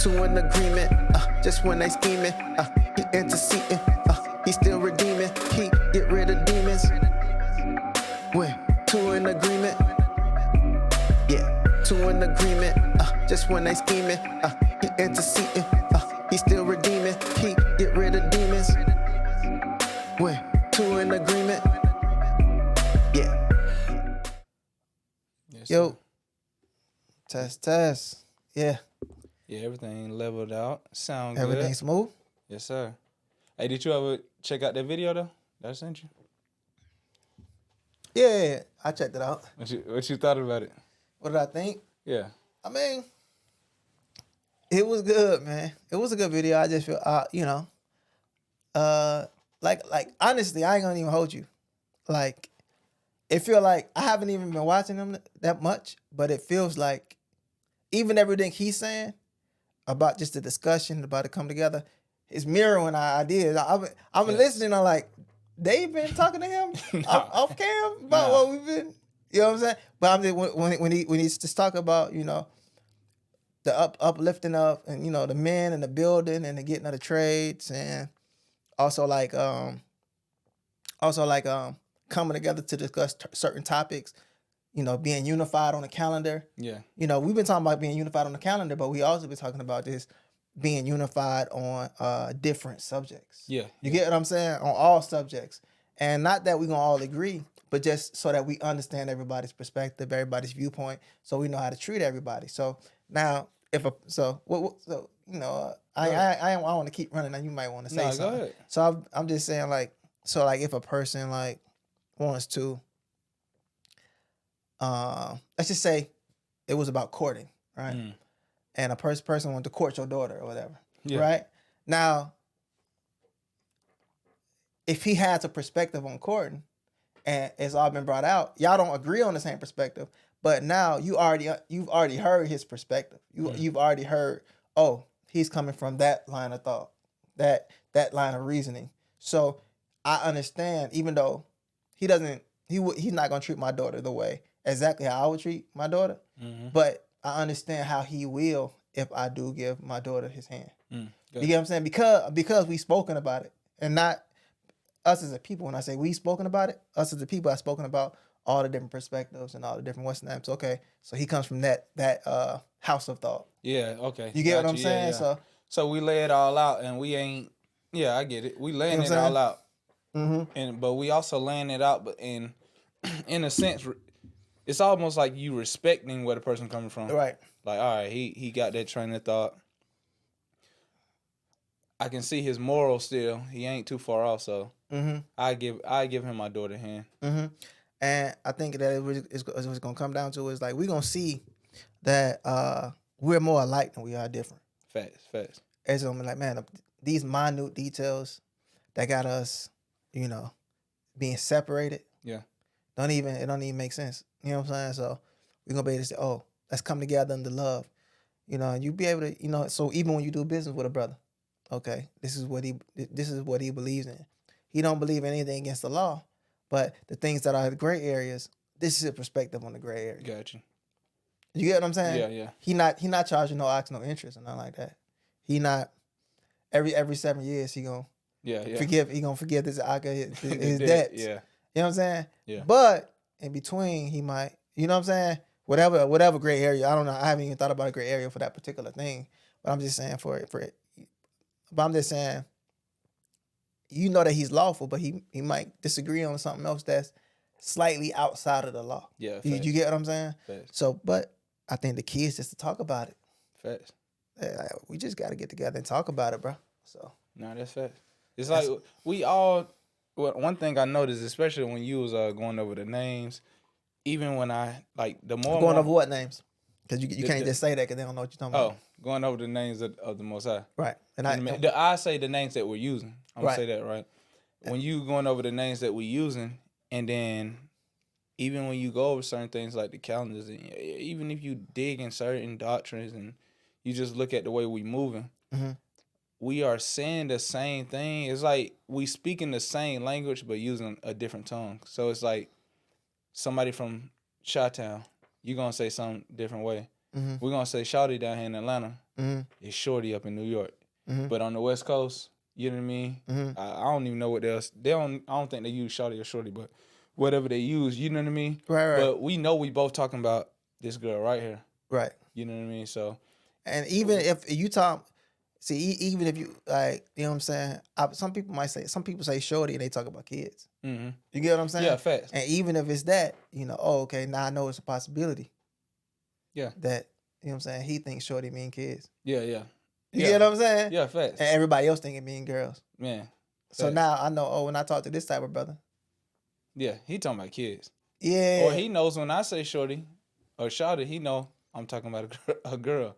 two in agreement. Just when they scheming, he interceding. He still redeeming. He get rid of demons. When two in agreement, yeah, two in agreement. Just when they scheming, he interceding. He still redeeming. He get rid of demons. When two in agreement, yeah. Yes, Yo, test. Yeah, Yeah, everything leveled out. Sound good. everything smooth. Yes, sir. Hey, did you ever check out that video though that I sent you? Yeah, I checked it out. What you thought about it? What did I think? Yeah. I mean, it was good, man. It was a good video. I just feel, like honestly, I ain't gonna even hold you. Like, it feel like I haven't even been watching him that much, but it feels like even everything he's saying about just the discussion about it come together, is mirroring our ideas. I've been listening. I'm like, they've been talking to him off cam about what we've been. You know what I'm saying? But I'm just, when he just talk about the uplifting of and the men and the building and the getting of the trades and also coming together to discuss certain topics. Being unified on the calendar. Yeah. We've been talking about being unified on the calendar, but we also been talking about this being unified on different subjects. Yeah. You get what I'm saying? On all subjects. And not that we're going to all agree, but just so that we understand everybody's perspective, everybody's viewpoint, so we know how to treat everybody. So now, I want to keep running, and you might want to say something. Go ahead. So I'm just saying, if a person wants to, let's just say it was about courting, right? And a person wanted to court your daughter or whatever, right? Now, if he has a perspective on courting, and it's all been brought out, y'all don't agree on the same perspective, but now you've already heard his perspective. You've already heard, oh, he's coming from that line of thought, that line of reasoning. So I understand, even though he's not gonna treat my daughter the way exactly how I would treat my daughter, but I understand how he will if I do give my daughter his hand. You get what I'm saying? Because we've spoken about it, and not us as a people. When I say we spoken about it, us as a people have spoken about all the different perspectives and all the different Western names. Okay, so he comes from that house of thought. Yeah. Okay. You get what I'm saying? Yeah. So we lay it all out, and we ain't. Yeah, I get it. We laying it all out, but we also laying it out, but in a sense, it's almost like you respecting where the person coming from. Right. Like, all right, he got that train of thought. I can see his morals still. He ain't too far off, so I give him my daughter hand. And I think that it's going to come down to is like we're going to see that we're more alike than we are different. Facts. It's going to be like, man, these minute details that got us, being separated. Yeah. It don't even make sense. You know what I'm saying? So we're going to be able to say, oh, let's come together under love. And you be able to, so even when you do business with a brother, okay, this is what he believes in. He don't believe in anything against the law, but the things that are the gray areas, this is his perspective on the gray area. Gotcha. You get what I'm saying? Yeah. He not charging no ox, no interest, and nothing like that. He not every 7 years he gonna forgive this ox his debts. Yeah. You know what I'm saying? Yeah. But in between, he might, you know what I'm saying? Whatever gray area. I don't know. I haven't even thought about a gray area for that particular thing. But I'm just saying for it. But I'm just saying, that he's lawful, but he might disagree on something else that's slightly outside of the law. Yeah. You get what I'm saying? Facts. So, but I think the key is just to talk about it. Facts. We just got to get together and talk about it, bro. So. No, that's facts. It's like we all. Well, one thing I noticed, especially when you was going over the names, even when I the more going over what names? Because you can't just say that because they don't know what you're talking about. Oh, going over the names of the Most High. Right. And I say the names that we're using. I'm going to say that, right? When you going over the names that we're using, and then even when you go over certain things like the calendars, and even if you dig in certain doctrines and you just look at the way we moving, we are saying the same thing. It's like we speaking the same language but using a different tongue. So it's like somebody from Chi-Town, you're going to say some different way. we're gonna say shorty down here in Atlanta is shorty up in New York. But on the West Coast, you know what I mean? I don't even know what else. I don't think they use shorty or shorty, but whatever they use, you know what I mean? Right. But we know we both talking about this girl right here. Right. You know what I mean? So, and even if you talk, even if you like, you know what I'm saying? Some people say shorty and they talk about kids. You get what I'm saying? Yeah, facts. And even if it's that, okay, now I know it's a possibility. Yeah. That, you know what I'm saying? He thinks shorty mean kids. Yeah. You get what I'm saying? Yeah, facts. And everybody else thinking mean girls. Man. So now I know, when I talk to this type of brother. Yeah, he talking about kids. Yeah. Or he knows when I say shorty or shorty, he know I'm talking about a girl.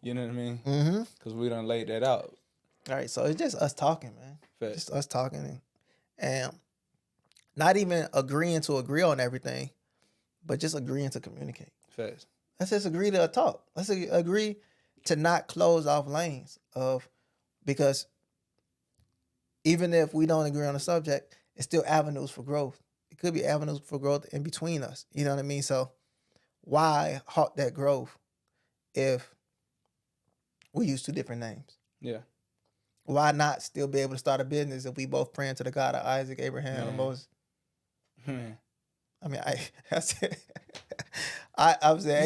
You know what I mean? Because we done laid that out. All right, so it's just us talking, man. Facts. Just us talking and not even agreeing to agree on everything, but just agreeing to communicate. Facts. Let's just agree to talk. Let's agree to not close off lanes because even if we don't agree on the subject, it's still avenues for growth. It could be avenues for growth in between us. You know what I mean? So why halt that growth if we use two different names? Yeah. Why not still be able to start a business if we both praying to the God of Isaac, Abraham, and Moses? I mean, I'm saying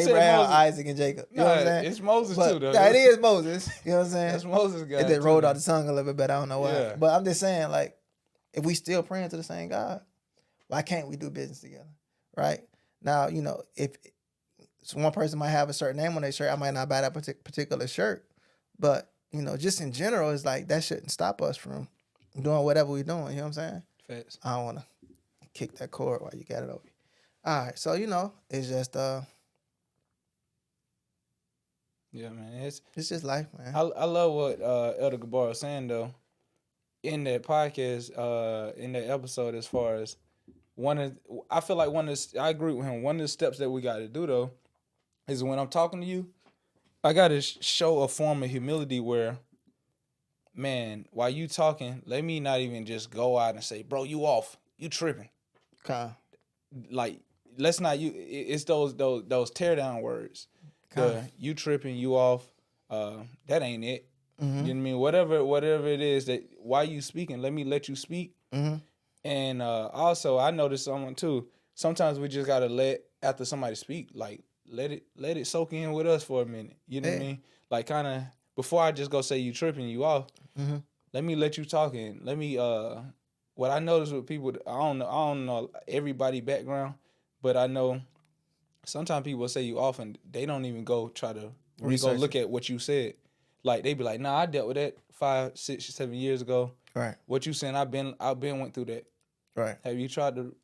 Abraham, Isaac, and Jacob. You know what I'm saying? It's Moses too, though. Yeah, it is Moses. You know what I'm saying? That's Moses' guy. It just rolled out the tongue a little bit better. I don't know why. Yeah. But I'm just saying, like, if we still praying to the same God, why can't we do business together? Right? Now, if one person might have a certain name on their shirt, I might not buy that particular shirt. But, just in general, it's like that shouldn't stop us from doing whatever we're doing. You know what I'm saying? Facts. I don't want to kick that cord while you got it over. All right. So, it's just yeah, man. It's just life, man. I love what Elder Gabar was saying though in that podcast, in that episode, as far as I agree with him. One of the steps that we got to do though is when I'm talking to you, I got to show a form of humility where, man, while you talking, let me not even just go out and say, bro, you off, you tripping. Okay. Like, let's not it's those tear down words. You tripping, you off. That ain't it. You know what I mean? Whatever it is that why you speaking, let me let you speak. And also, I noticed someone too. Sometimes we just gotta let after somebody speak, like let it soak in with us for a minute. You know what I mean? Like kind of before I just go say you tripping, you off. Let me let you talk in. Let me what I notice with people, I don't know everybody background, but I know sometimes people say you off and they don't even go try to go look at what you said. Like they be like, nah, I dealt with that 5, 6, 7 years ago. Right. What you saying? I've been went through that. Right. Have you tried to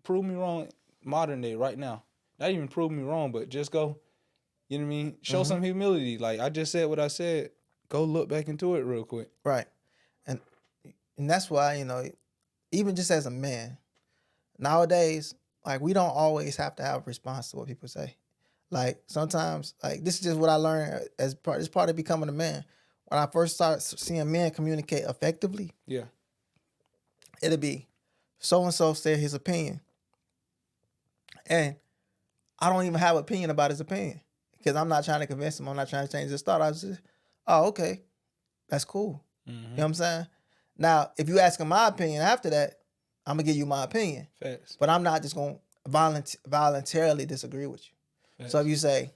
prove me wrong modern day right now? Not even prove me wrong, but just go, you know what I mean? Show some humility. Like I just said what I said. Go look back into it real quick. Right. And that's why, even just as a man, nowadays, like we don't always have to have a response to what people say. Like sometimes, like this is just what I learned as part of becoming a man. When I first started seeing men communicate effectively, it'll be so-and-so said his opinion. And I don't even have an opinion about his opinion because I'm not trying to convince him. I'm not trying to change his thought. I was just, oh, okay, that's cool. You know what I'm saying? Now, if you ask him my opinion after that, I'm going to give you my opinion. Facts. But I'm not just going to voluntarily disagree with you. Facts. So if you say,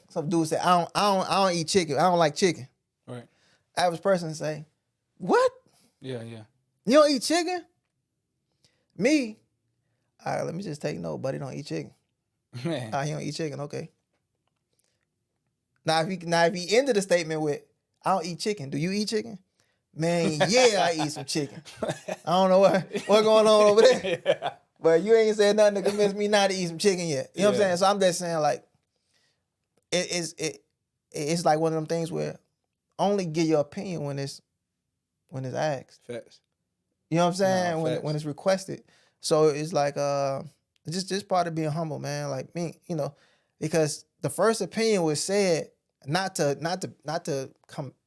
some dude say, I don't eat chicken. I don't like chicken. Right. Average person say, what? Yeah. You don't eat chicken? Me? All right, let me just take note. Buddy don't eat chicken. Man. He don't eat chicken. Okay. Now if he ended the statement with, I don't eat chicken. Do you eat chicken? Man, yeah, I eat some chicken. I don't know what's going on over there. Yeah. But you ain't said nothing to convince me not to eat some chicken yet. You know what I'm saying? So I'm just saying, like, it's like one of them things where only give your opinion when it's asked. Facts. You know what I'm saying? No, when it's requested. So it's like just part of being humble, man. Like me, because the first opinion was said not to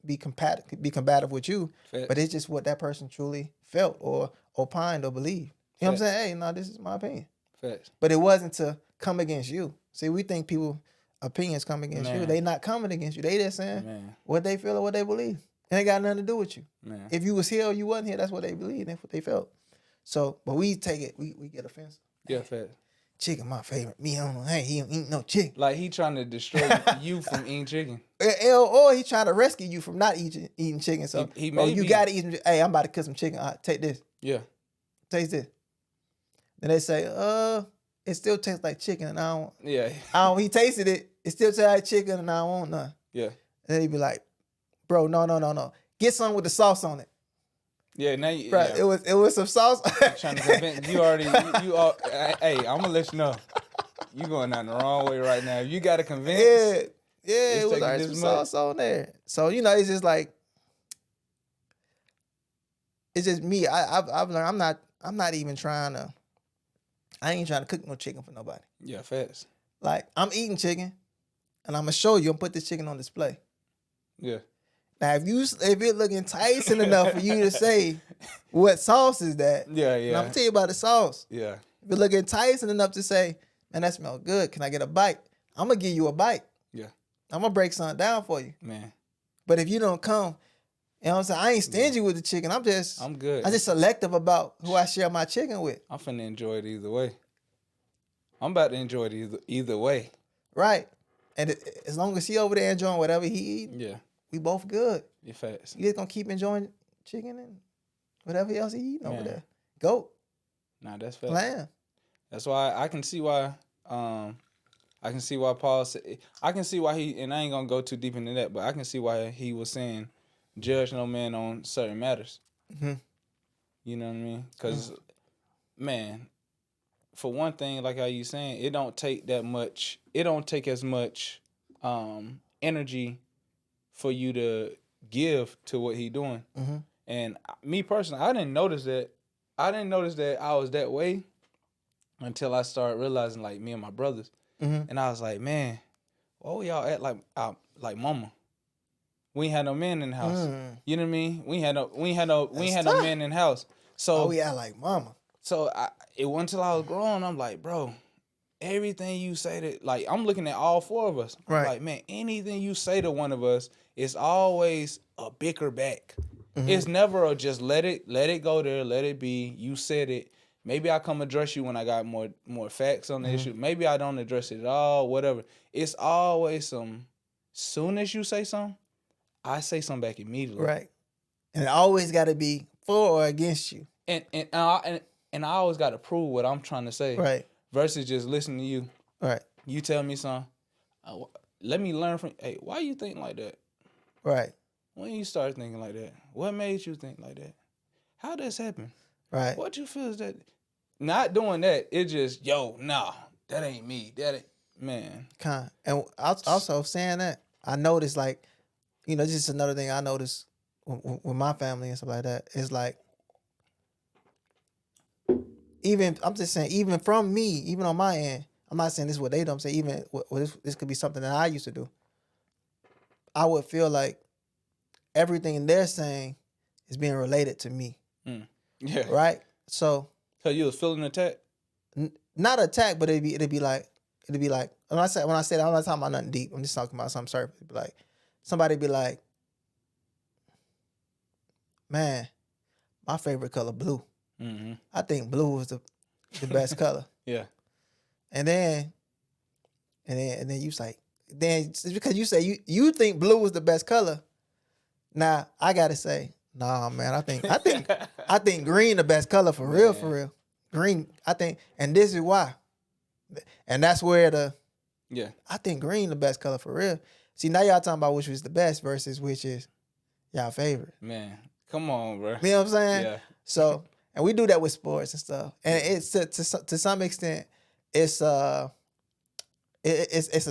be combative with you, Facts. but it's just what that person truly felt or opined or believed. You know what I'm saying? Hey, no, this is my opinion. Facts. But it wasn't to come against you. See, we think people opinions come against you. They not coming against you. They just saying what they feel or what they believe. It ain't got nothing to do with you. Man. If you was here or you wasn't here, that's what they believed. That's what they felt. So, but we take it. We get offensive. Yeah, facts. Chicken, my favorite. Me, I don't know. Hey, he don't eat no chicken. Like he trying to destroy you from eating chicken. Or he trying to rescue you from not eating chicken. So, he you gotta eat some. Hey, I'm about to cook some chicken. Take this. Yeah. Taste this. Then they say, it still tastes like chicken, and I don't. Yeah. He tasted it. It still tastes like chicken, and I don't want none. Yeah. And then he be like, bro, no. Get some with the sauce on it. Yeah, now bro, it was some sauce. Trying to convince you already. Hey, I'm gonna let you know. You going down the wrong way right now. You gotta convince. Yeah, it was like some sauce on there. So it's just like, it's just me. I've learned I'm not even trying to. I ain't trying to cook no chicken for nobody. Yeah, fast. Like I'm eating chicken, and I'm gonna show you. I'm put this chicken on display. Yeah. Now, if it look enticing enough for you to say, what sauce is that? Yeah. And I'm gonna tell you about the sauce. Yeah. If it look enticing enough to say, man, that smells good. Can I get a bite? I'm gonna give you a bite. Yeah. I'm gonna break something down for you. Man. But if you don't come, you know what I'm saying? I ain't stingy with the chicken. I'm good. I'm just selective about who I share my chicken with. I'm finna enjoy it either way. I'm about to enjoy it either way. Right. And as long as he over there enjoying whatever he eat, we both good. You're fast. You just gonna keep enjoying chicken and whatever else he eating over there. Goat. Nah, that's fast. Lamb. That's why I can see why Paul said, I can see why he, and I ain't gonna go too deep into that, but I can see why he was saying judge no man on certain matters. Mm-hmm. You know what I mean? Because, man, for one thing, like how you saying, it don't take as much energy for you to give to what he doing. Mm-hmm. And me personally, I didn't notice that I was that way until I started realizing, like, me and my brothers. Mm-hmm. And I was like, man, why y'all act like mama? We ain't had no men in the house. You know what I mean? We ain't had no men in the house. So we act like mama. So it wasn't until I was grown, I'm like, bro, everything you say to, like, I'm looking at all four of us. Right. Like, man, anything you say to one of us is always a bicker back. Mm-hmm. It's never a just let it go there, let it be. You said it. Maybe I come address you when I got more facts on the issue. Maybe I don't address it at all, whatever. It's always soon as you say something, I say something back immediately. Right. And it always got to be for or against you. And I always got to prove what I'm trying to say. Right. Versus just listening to you. Right. You tell me something. Let me learn from. Hey, why you think like that? Right. When you start thinking like that, what made you think like that? How this happen? Right. What you feel is that? Not doing that. It just that ain't me. That ain't man. And also saying that, I noticed, like, this is another thing I noticed with my family and stuff like that. It's like, I'm just saying, even from me, even on my end, I'm not saying this is what they don't say. Even this could be something that I used to do. I would feel like everything they're saying is being related to me. Yeah. Right. So you was feeling attacked? Not attacked, but it'd be like when I say that, I'm not talking about nothing deep. I'm just talking about something surface. It'd be like somebody be like, man, my favorite color blue. Mm-hmm. I think blue is the best color. Yeah. And then you say, then it's because you say you think blue is the best color. Now I gotta say, nah, man, I think green the best color for real. Green, I think, and this is why. And that's where I think green the best color for real. See, now y'all talking about which was the best versus which is y'all favorite. Man, come on, bro. You know what I'm saying? Yeah. So, and we do that with sports and stuff. And it's to some extent, it's a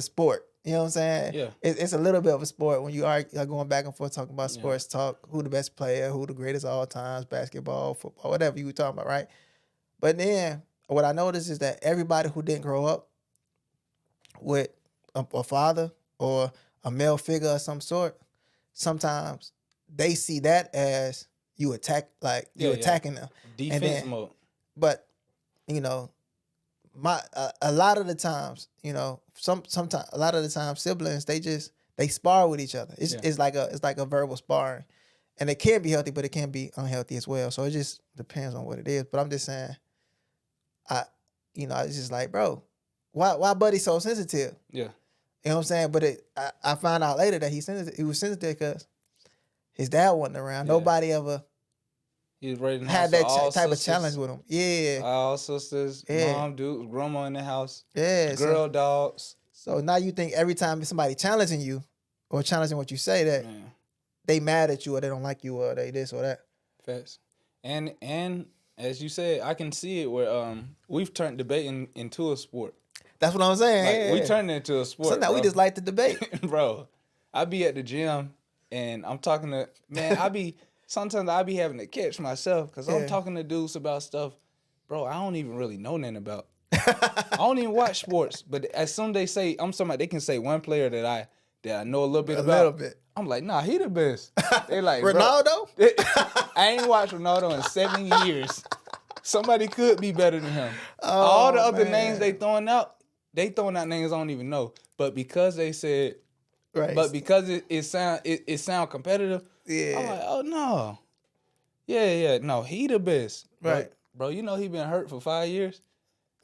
sport. You know what I'm saying? Yeah. It's a little bit of a sport when you are going back and forth talking about sports talk, who the best player, who the greatest of all times, basketball, football, whatever you were talking about, right? But then what I noticed is that everybody who didn't grow up with a father or a male figure of some sort, sometimes they see that as you attacking them. Defense mode. But, a lot of the times, you know, sometimes a lot of the times siblings they spar with each other. It's like a verbal sparring, and it can be healthy, but it can be unhealthy as well. So it just depends on what it is. But I'm just saying, it's just like, bro, why Buddy so sensitive? Yeah. You know what I'm saying? But I found out later that he was sensitive because his dad wasn't around. Yeah. Nobody ever had that type of challenge with him. Yeah. All sisters, mom, dude, grandma in the house. Yeah. Girl dogs. So now you think every time somebody challenging you or challenging what you say that they mad at you or they don't like you or they this or that. Facts. And as you said, I can see it where we've turned debating into a sport. That's what I'm saying. Like, we turned it into a sport. Sometimes we just like to debate. Bro, I be at the gym and I'm talking to, sometimes I be having to catch myself because I'm talking to dudes about stuff, bro, I don't even really know nothing about. I don't even watch sports, but as soon as they can say one player that I know a little bit about. A little bit. I'm like, nah, he the best. They like, Ronaldo? I ain't watched Ronaldo in 7 years. Somebody could be better than him. All the other names they throwing out names I don't even know. But because they said, but because it sound competitive, I'm like, oh no. Yeah, no, he the best. Right. Bro, you know he been hurt for 5 years?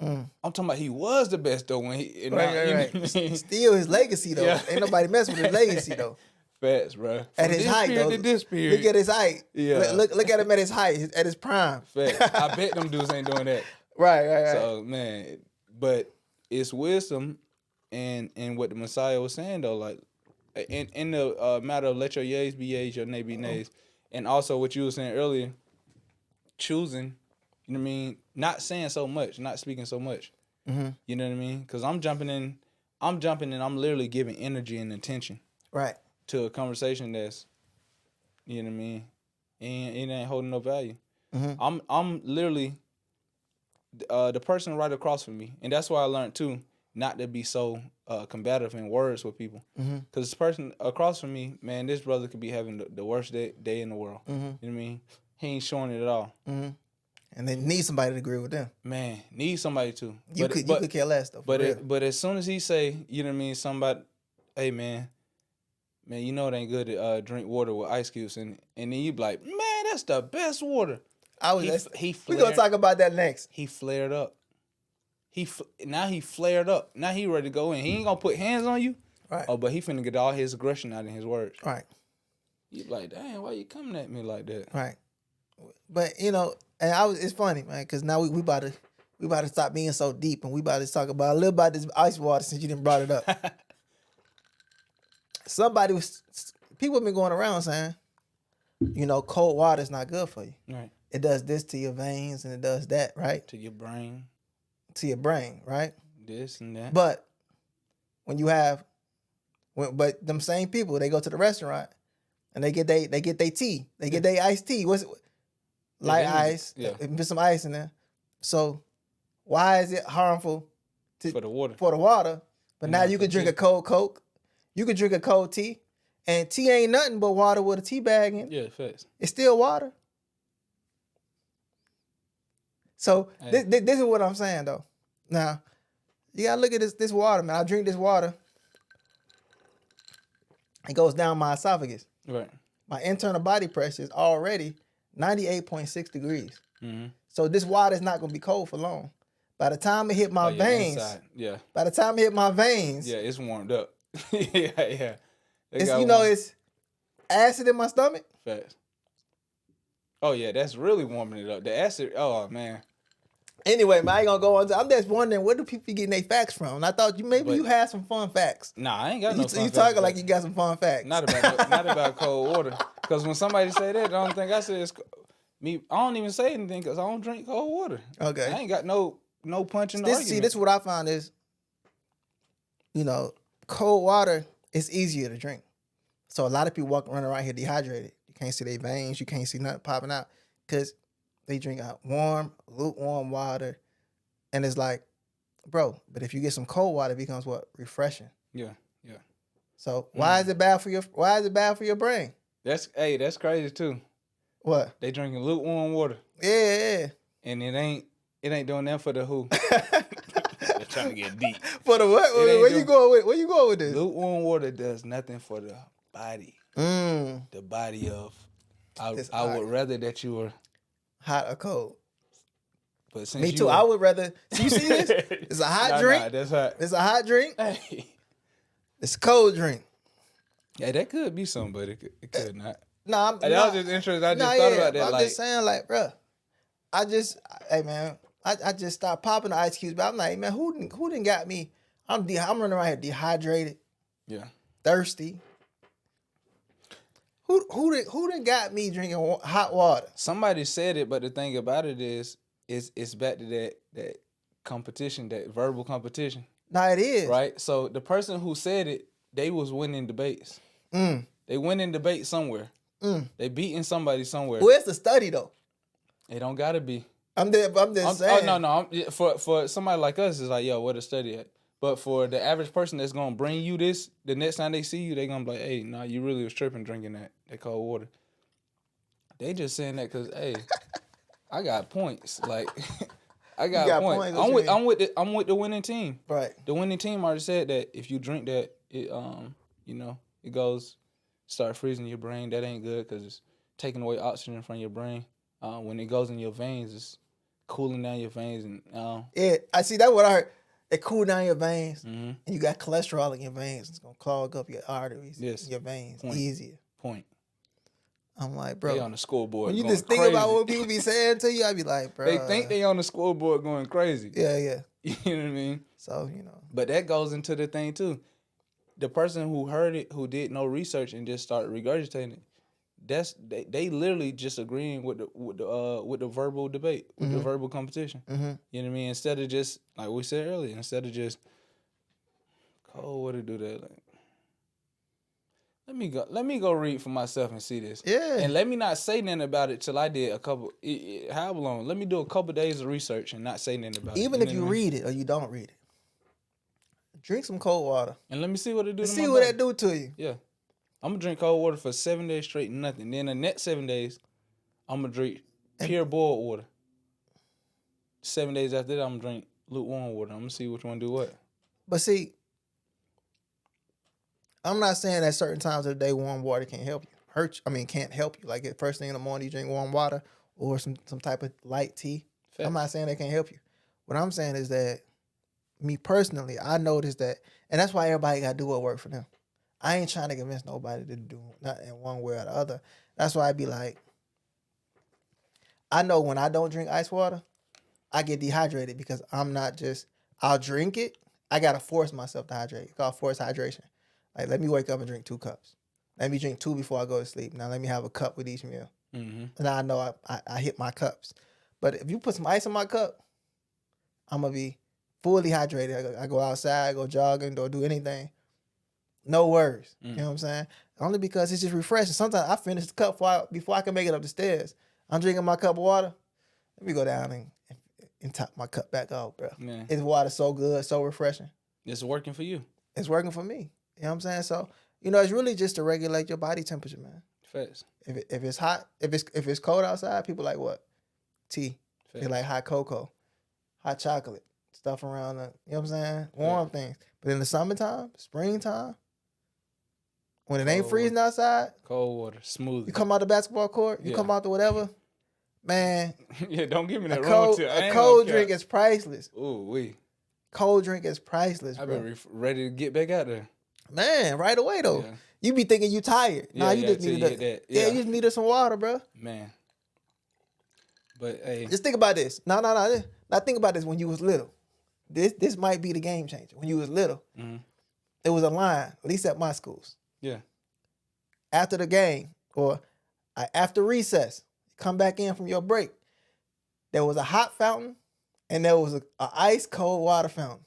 I'm talking about he was the best though when he right. Still his legacy though. Yeah. Ain't nobody messing with his legacy though. Facts, bro. At his height though. This period. Look at his height. Yeah. Look at him at his height, at his prime. Facts. I bet them dudes ain't doing that. Right. So man, but it's wisdom and what the Messiah was saying though, like in the matter of let your yeas be yeas, your nay be nays, and also what you were saying earlier, choosing. You know what I mean? Not saying so much, not speaking so much. Mm-hmm. You know what I mean? Because I'm jumping in, I'm literally giving energy and attention. Right. To a conversation that's, you know what I mean? And it ain't holding no value. Mm-hmm. I'm literally the person right across from me. And that's why I learned too, not to be so combative in words with people. Because this person across from me, man, this brother could be having the worst day in the world. Mm-hmm. You know what I mean? He ain't showing it at all. Mm-hmm. And they need somebody to agree with them. Man, need somebody to. You could care less though. But as soon as he say, you know what I mean, somebody, hey man, you know it ain't good to drink water with ice cubes, and then you be like, man, that's the best water. We gonna talk about that next. He flared up. Now he flared up. Now he ready to go in. He ain't gonna put hands on you. Right. Oh, but he finna get all his aggression out in his words. Right. You like, damn, why you coming at me like that? Right. But and it's funny, man, because now we about to stop being so deep, and we about to talk about a little about this ice water since you didn't brought it up. People have been going around saying, cold water is not good for you. Right. It does this to your veins and it does that, right? To your brain. To your brain, right? This and that. But but them same people, they go to the restaurant and they get their tea. They get their iced tea. What's it? Light ice. Yeah. Put some ice in there. So why is it harmful for the water? But now you can drink a cold Coke. You can drink a cold tea. And tea ain't nothing but water with a tea bag in. Yeah, facts. It's still water. So this is what I'm saying though. Now, you gotta look at this water, man. I drink this water. It goes down my esophagus. Right. My internal body pressure is already 98.6 degrees. Mm-hmm. So this water is not going to be cold for long. By the time it hit my veins, By the time it hit my veins, it's warmed up. yeah. It's acid in my stomach. Fast. Oh yeah, that's really warming it up. The acid. Oh man. Anyway, man, I ain't gonna go on. I'm just wondering, where do people getting their facts from? And I thought you had some fun facts. Nah, I ain't got no fun facts. You talking like you got some fun facts. Not about cold water. Because when somebody say that, I don't think I say it's me. I don't even say anything because I don't drink cold water. Okay. I ain't got no punch in the argument. See, this is what I found is, cold water is easier to drink. So a lot of people running around here dehydrated. You can't see their veins. You can't see nothing popping out because they drink warm, lukewarm water. And it's like, bro, but if you get some cold water, it becomes what? Refreshing. Yeah. So why is it bad for your brain? That's crazy too. What? They drinking lukewarm water. Yeah. And it ain't doing that for the who. trying to get deep. For the what? Where you going with this? Lukewarm water does nothing for the body. The body of. I would rather that you were hot or cold. But since me too. I would rather. So you see this? It's a hot drink. Nah, that's hot. It's a hot drink. Hey. It's a cold drink. Yeah, that could be something, but it could not. Nah, that was just interesting. I just thought about that. I'm just saying, like, bro. Hey man, I just stopped popping the ice cubes. But I'm like, man, who done got me? I'm running around here dehydrated. Yeah. Thirsty. Who done got me drinking hot water? Somebody said it, but the thing about it is it's back to that competition, that verbal competition. Nah, it is. Right? So the person who said it, they was winning debates. They winning debate somewhere. They beating somebody somewhere. Where's the study though? It don't gotta be. I'm just saying. Oh no. For somebody like us, it's like, yo, where the study at? But for the average person that's gonna bring you this, the next time they see you, they gonna be like, hey, nah, you really was tripping drinking that cold water. They just saying that because, hey, I got points. Like, I got points. I'm with the winning team. Right. The winning team already said that if you drink that, it it goes start freezing your brain. That ain't good because it's taking away oxygen from your brain. When it goes in your veins, it's cooling down your veins and yeah, I see that what I heard. It cool down your veins, and you got cholesterol in your veins. It's gonna clog up your arteries, your veins, easier. I'm like, bro, they on the scoreboard. When you just think about what people be saying to you, I be like, bro, they think they on the scoreboard going crazy. Yeah. You know what I mean? So but that goes into the thing too. The person who heard it, who did no research and just started regurgitating it, they literally just agreeing with the verbal debate, with the verbal competition. You know what I mean? Instead of just like we said earlier, instead of just cold water do that. Like, let me go read for myself and see this. Yeah. And let me not say nothing about it till I did a couple. How long? Let me do a couple days of research and not say nothing about it. Even if you read it or you don't read it, drink some cold water and let me see what it do. See what that do to you. Yeah. I'm going to drink cold water for 7 days straight, nothing. Then the next 7 days, I'm going to drink pure boiled water. 7 days after that, I'm going to drink lukewarm water. I'm going to see which one do what. But see, I'm not saying that certain times of the day warm water can't help you. Can't help you. Like first thing in the morning, you drink warm water or some type of light tea. Fact. I'm not saying that can't help you. What I'm saying is that, me personally, I noticed that, and that's why everybody got to do what work for them. I ain't trying to convince nobody to do nothing one way or the other. That's why I be like, I know when I don't drink ice water, I get dehydrated because I'll drink it. I got to force myself to hydrate. It's called forced hydration. Like, let me wake up and drink 2 cups. Let me drink 2 before I go to sleep. Now let me have a cup with each meal. And I know I hit my cups. But if you put some ice in my cup, I'm going to be fully hydrated. I go outside, go jogging, or do anything. No worries. You know what I'm saying? Only because it's just refreshing. Sometimes I finish the cup before I can make it up the stairs. I'm drinking my cup of water. Let me go down and top my cup back off, bro. Man. It's water so good, so refreshing. It's working for you. It's working for me. You know what I'm saying? So, it's really just to regulate your body temperature, man. Facts. If it's hot, if it's cold outside, people like what? Tea. Facts. They like hot cocoa, hot chocolate, stuff around the, you know what I'm saying? Warm things. But in the summertime, springtime, when it ain't freezing outside, cold water, smooth. You come out the basketball court, you come out the whatever, man. Yeah, don't give me that wrong tip. A cold drink is priceless. Ooh, wee. Cold drink is priceless, bro. I've been ready to get back out there. Man, right away though. Yeah. You be thinking you tired. You just needed that. Yeah, you just needed some water, bro. Man. But hey, just think about this. No. Now think about this when you was little. This might be the game changer. When you was little, it was a line, at least at my schools. Yeah. After the game or after recess, come back in from your break. There was a hot fountain and there was a ice cold water fountain.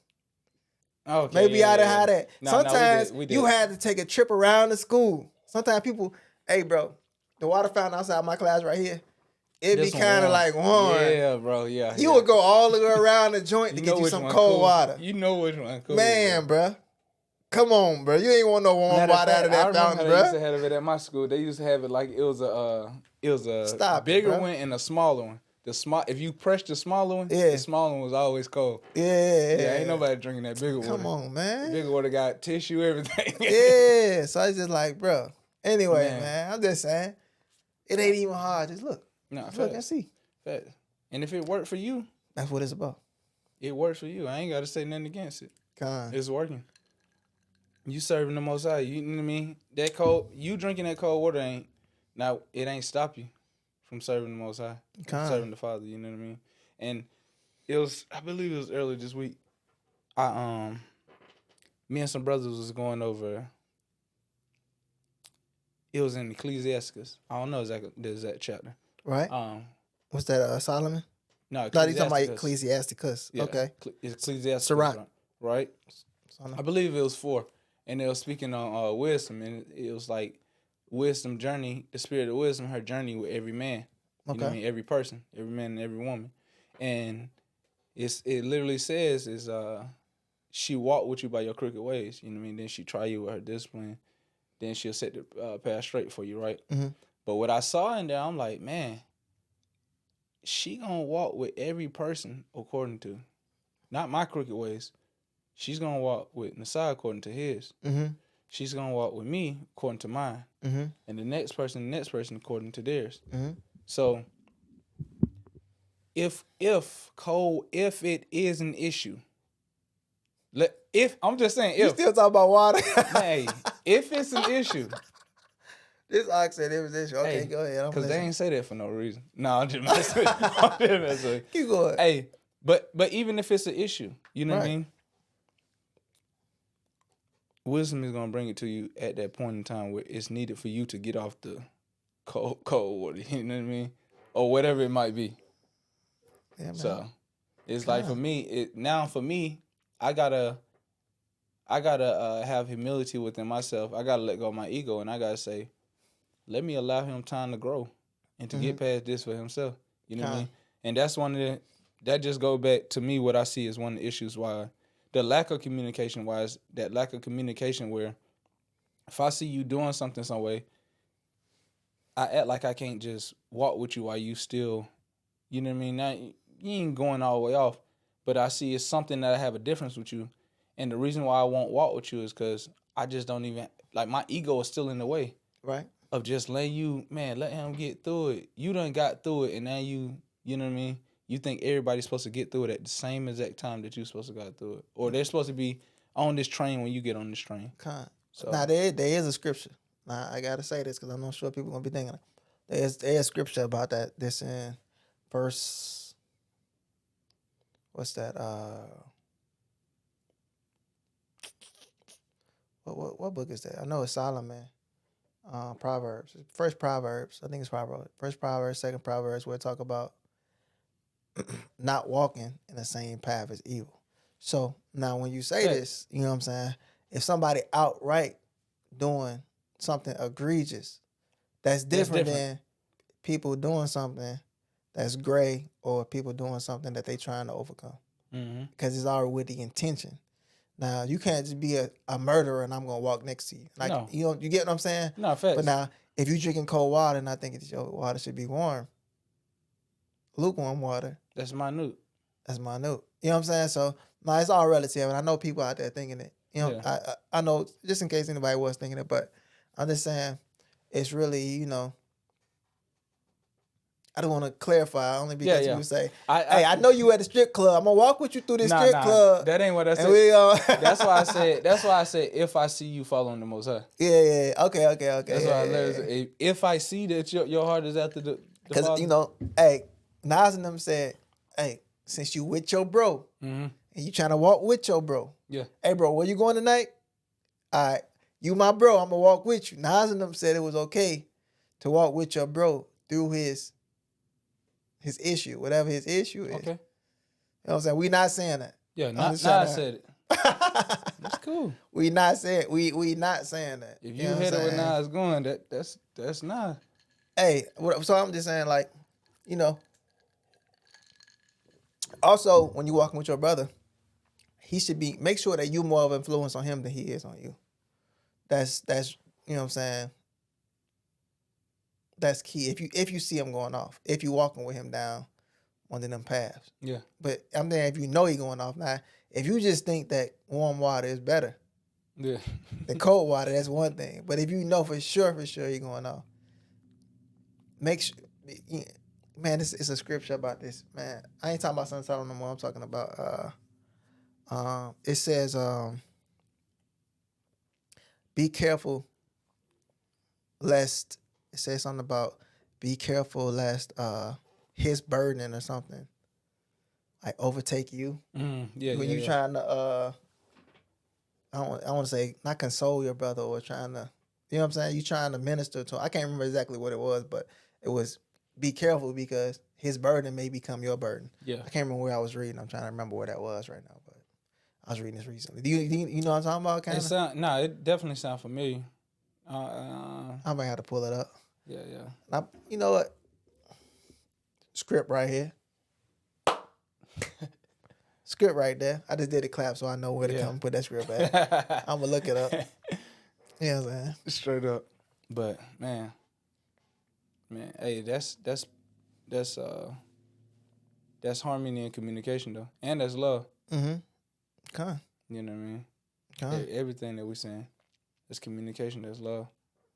Okay. Maybe I done had that. Sometimes we did. You had to take a trip around the school. Sometimes people, hey bro, the water fountain outside my class right here, it'd be kind of like warm. Yeah, bro. Yeah. You would go all the way around the joint to get you some cold water. You know which one cool. Man, bro. Come on, bro. You ain't want no warm water out of that fountain, bro. They used to have it at my school. They used to have it like it was a bigger one and a smaller one. if you press the smaller one, Yeah. the smaller one was always cold. Yeah. Ain't nobody drinking that bigger water. Come on, man. Bigger water got tissue, everything. Yeah. So it's just like, bro. Anyway, man, I'm just saying, it ain't even hard. Just look. Just look and see. Fact. And if it worked for you, that's what it's about. It works for you. I ain't got to say nothing against it. It's working. You serving the Most High. You know what I mean? You drinking that cold water it ain't stop you from serving the Most High, serving the Father. You know what I mean? And I believe it was earlier this week. Me and some brothers was going over. It was in Ecclesiasticus. I don't know exactly the exact chapter. Right. What's that? Solomon? No, you talking about Ecclesiasticus. Yeah. Okay. It's Ecclesiasticus, right? I believe it was 4. And they were speaking on wisdom, and it was like wisdom journey, the spirit of wisdom, her journey with every man. You know what I mean? Every person, every man and every woman. And it literally says she walked with you by your crooked ways. You know what I mean? Then she try you with her discipline. Then she'll set the path straight for you, right? Mm-hmm. But what I saw in there, I'm like, man, she gonna walk with every person according to, not my crooked ways. She's gonna walk with Nasah according to his. Mm-hmm. She's gonna walk with me according to mine, and the next person according to theirs. Mm-hmm. So, if it is an issue, I'm just saying, you still talking about water? Hey, if it's an issue. This ox said it was an issue. Okay, hey, go ahead. Because they ain't say that for no reason. No, I'm just messing with you. Keep going. Hey, but even if it's an issue, you know what I mean? Wisdom is going to bring it to you at that point in time where it's needed for you to get off the cold water, you know what I mean? Or whatever it might be. Yeah, man. So, it's like for me, I gotta have humility within myself. I got to let go of my ego, and I got to say, let me allow him time to grow and to get past this for himself. You know what I mean? And that's that just go back to me, what I see as one of the issues why the lack of communication where if I see you doing something some way, I act like I can't just walk with you while you still, you know what I mean? Now, you ain't going all the way off, but I see it's something that I have a difference with you. And the reason why I won't walk with you is because I just don't even, like, my ego is still in the way. Right. Of just letting you, man, let him get through it. You done got through it, and now you know what I mean? You think everybody's supposed to get through it at the same exact time that you're supposed to go through it. Or they're supposed to be on this train when you get on this train. So now there is a scripture. Now I gotta say this because I'm not sure people gonna be thinking. There's scripture about that. This in verse. What's that? What book is that? I know it's Solomon. Proverbs. First Proverbs. I think it's Proverbs. First Proverbs, second Proverbs, where it talk about not walking in the same path as evil. So now when you say this, you know what I'm saying? If somebody outright doing something egregious, that's different than people doing something that's gray or people doing something that they trying to overcome. Because it's already with the intention. Now, you can't just be a murderer and I'm going to walk next to you. Like, no. You get what I'm saying? No, facts. But now, if you're drinking cold water and I think your water should be warm, lukewarm water. That's minute. You know what I'm saying? So, now it's all relative. And I know people out there thinking it. You know, I know, just in case anybody was thinking it, but I'm just saying, it's really, you know, I don't want to clarify only because you would say, I know you at the strip club. I'm gonna walk with you through this strip club. That ain't what I said. That's why I said if I see you following the Most High. Yeah. Okay. That's why I literally say, if I see that your heart is after the because you know, hey, Nas and them said, hey, since you with your bro and you trying to walk with your bro, hey bro, where you going tonight? All right, you my bro, I'm gonna walk with you. Nas and them said it was okay to walk with your bro through his issue, whatever his issue is. Okay. You know what I'm saying? We not saying that. Yeah, Nas said it. That's cool. We not saying that. If you hit it with Nas going, that's Nas. Hey, so I'm just saying, like, you know. Also, when you walking with your brother, he should make sure that you more of an influence on him than he is on you. That's you know what I'm saying. That's key. If you see him going off, if you walking with him down one of them paths. Yeah. But I'm saying if you know you're going off. Now, if you just think that warm water is better than cold water, that's one thing. But if you know for sure you're going off, make sure, man, it's a scripture about this, man. I ain't talking about sunset no more. I'm talking about, it says, be careful lest, it says something about be careful lest his burden or something like overtake you. When you trying to I want to say not console your brother or trying to, you know what I'm saying? You trying to minister to him. I can't remember exactly what it was, but it was be careful because his burden may become your burden. Yeah. I can't remember where I was reading. I'm trying to remember where that was right now, but I was reading this recently. Do you know what I'm talking about? Kind of. It definitely sounds familiar. I might have to pull it up. Yeah. Now, you know what? Script right here. Script right there. I just did a clap so I know where to come and put that script at. I'm going to look it up. You know what I'm saying? Straight up. But, man, hey, that's harmony and communication, though. And that's love. Mm-hmm. Con. You know what I mean? Con. Everything that we're saying is communication, that's love.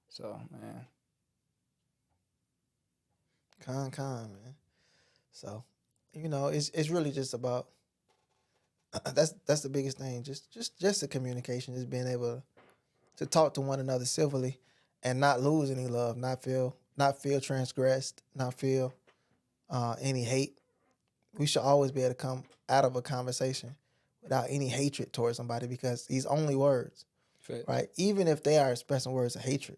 So, man. Con, man. So, you know, it's really just about, that's the biggest thing. Just the communication, just being able to talk to one another civilly and not lose any love, not feel transgressed, not feel any hate. We should always be able to come out of a conversation without any hatred towards somebody because these only words, right? Even if they are expressing words of hatred.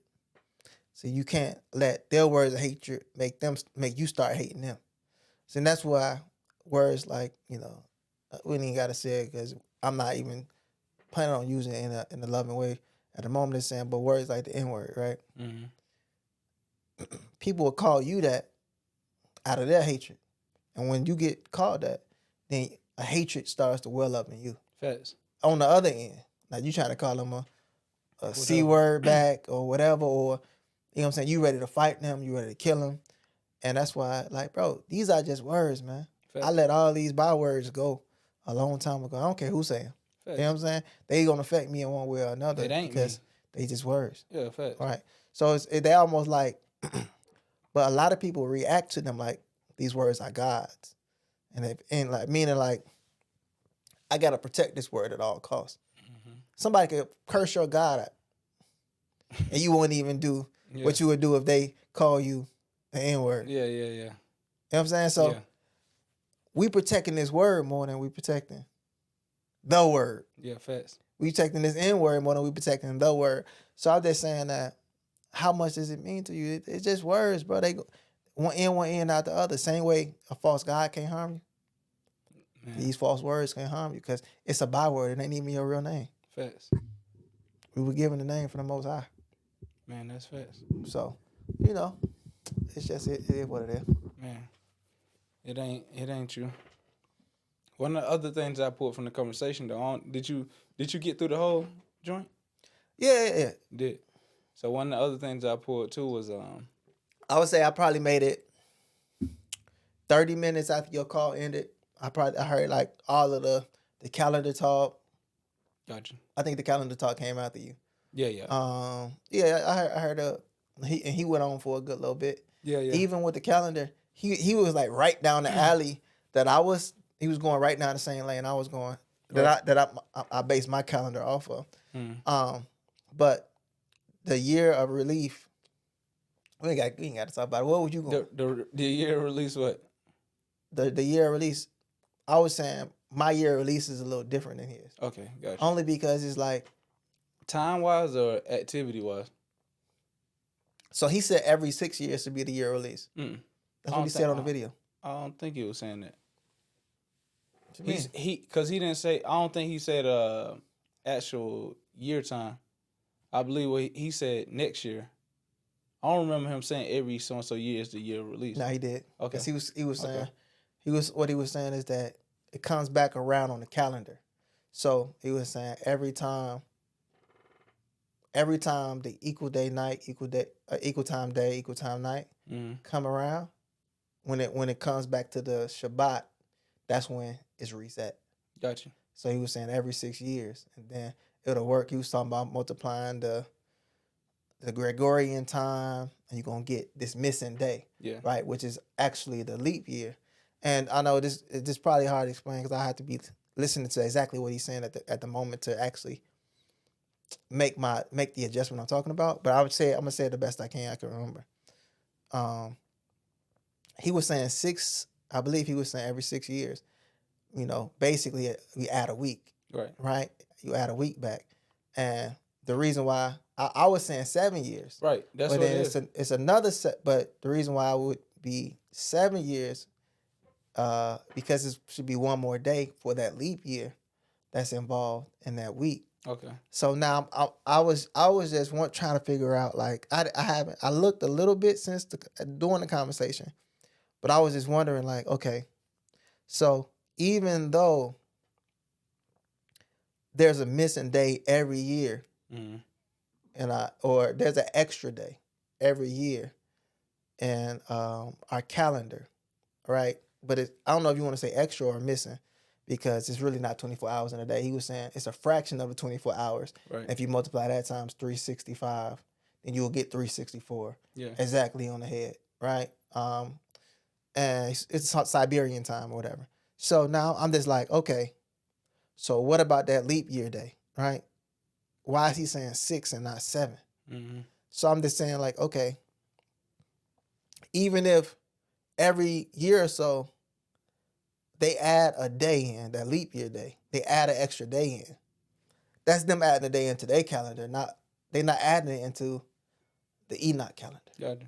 So you can't let their words of hatred make you start hating them. So and that's why words like, you know, we ain't got to say it because I'm not even planning on using it in a loving way at the moment. It's saying, but words like the N-word, right? Mm-hmm. People will call you that out of their hatred. And when you get called that, then a hatred starts to well up in you. Facts. On the other end, like you trying to call them a C word back or whatever, or, you know what I'm saying, you ready to fight them, you ready to kill them. And that's why, like, bro, these are just words, man. Facts. I let all these bywords go a long time ago. I don't care who's saying. Facts. You know what I'm saying? They gonna affect me in one way or another because they just words. Yeah, facts. Right. So they almost like, but a lot of people react to them like these words are God's, and like meaning like I gotta protect this word at all costs. Mm-hmm. Somebody could curse your God out, and you wouldn't even do what you would do if they call you an N-word. Yeah. You know what I'm saying? So we protecting this word more than we protecting the word. Yeah, facts. We protecting this N-word more than we protecting the word. So I'm just saying that how much does it mean to you? It's just words, bro. They go one in, out the other. Same way a false God can't harm you. Man. These false words can't harm you because it's a byword. It ain't even your real name. Facts. We were given the name from the Most High. Man, that's facts. So, you know, it's just it is what it is. Man, it ain't you. One of the other things I pulled from the conversation though, did you get through the whole joint? Yeah. Did. So one of the other things I pulled too was I would say I probably made it 30 minutes after your call ended. I heard like all of the calendar talk. Gotcha. I think the calendar talk came after you. Yeah. I heard he went on for a good little bit. Yeah. Even with the calendar, he was like right down the alley that he was going right down the same lane I was going. That I based my calendar off of. But the year of relief, we ain't got to talk about it. What would you go? The year of release what? The year of release, I was saying my year of release is a little different than his. Okay, gotcha. Only because it's like time-wise or activity-wise? So he said every 6 years to be the year of release. That's what he said on the video. I don't think he was saying that. He didn't say. I don't think he said actual year time. I believe what he said next year. I don't remember him saying every so and so year is the year of release. No, he did. Okay. Because he was saying what he was saying is that it comes back around on the calendar. So he was saying every time the equal day night, equal time day, equal time night come around, when it comes back to the Shabbat, that's when it's reset. Gotcha. So he was saying every 6 years, and then it'll work. He was talking about multiplying the Gregorian time, and you're gonna get this missing day, right? Which is actually the leap year. And I know this probably hard to explain because I have to be listening to exactly what he's saying at the moment to actually make the adjustment I'm talking about. But I'm gonna say it the best I can remember. He was saying I believe he was saying every 6 years, basically we add a week. Right? You add a week back. And the reason why I was saying 7 years. Right. That's what it is. It's another but the reason why I would be 7 years, because it should be one more day for that leap year that's involved in that week. Okay. So now I was just trying to figure out, like, I looked a little bit since during the conversation, but I was just wondering, like, okay, so even though there's a missing day every year, or there's an extra day every year in our calendar, right? But I don't know if you want to say extra or missing, because it's really not 24 hours in a day. He was saying it's a fraction of the 24 hours. Right. If you multiply that times 365, then you will get 364. Yeah. Exactly on the head, right? And it's Siberian time or whatever. So now I'm just like, okay, so what about that leap year day, right? Why is he saying 6 and not 7? Mm-hmm. So I'm just saying, like, okay, even if every year or so they add a day in, that leap year day, they add an extra day in. That's them adding a day into their calendar. They're not adding it into the Enoch calendar. Gotcha.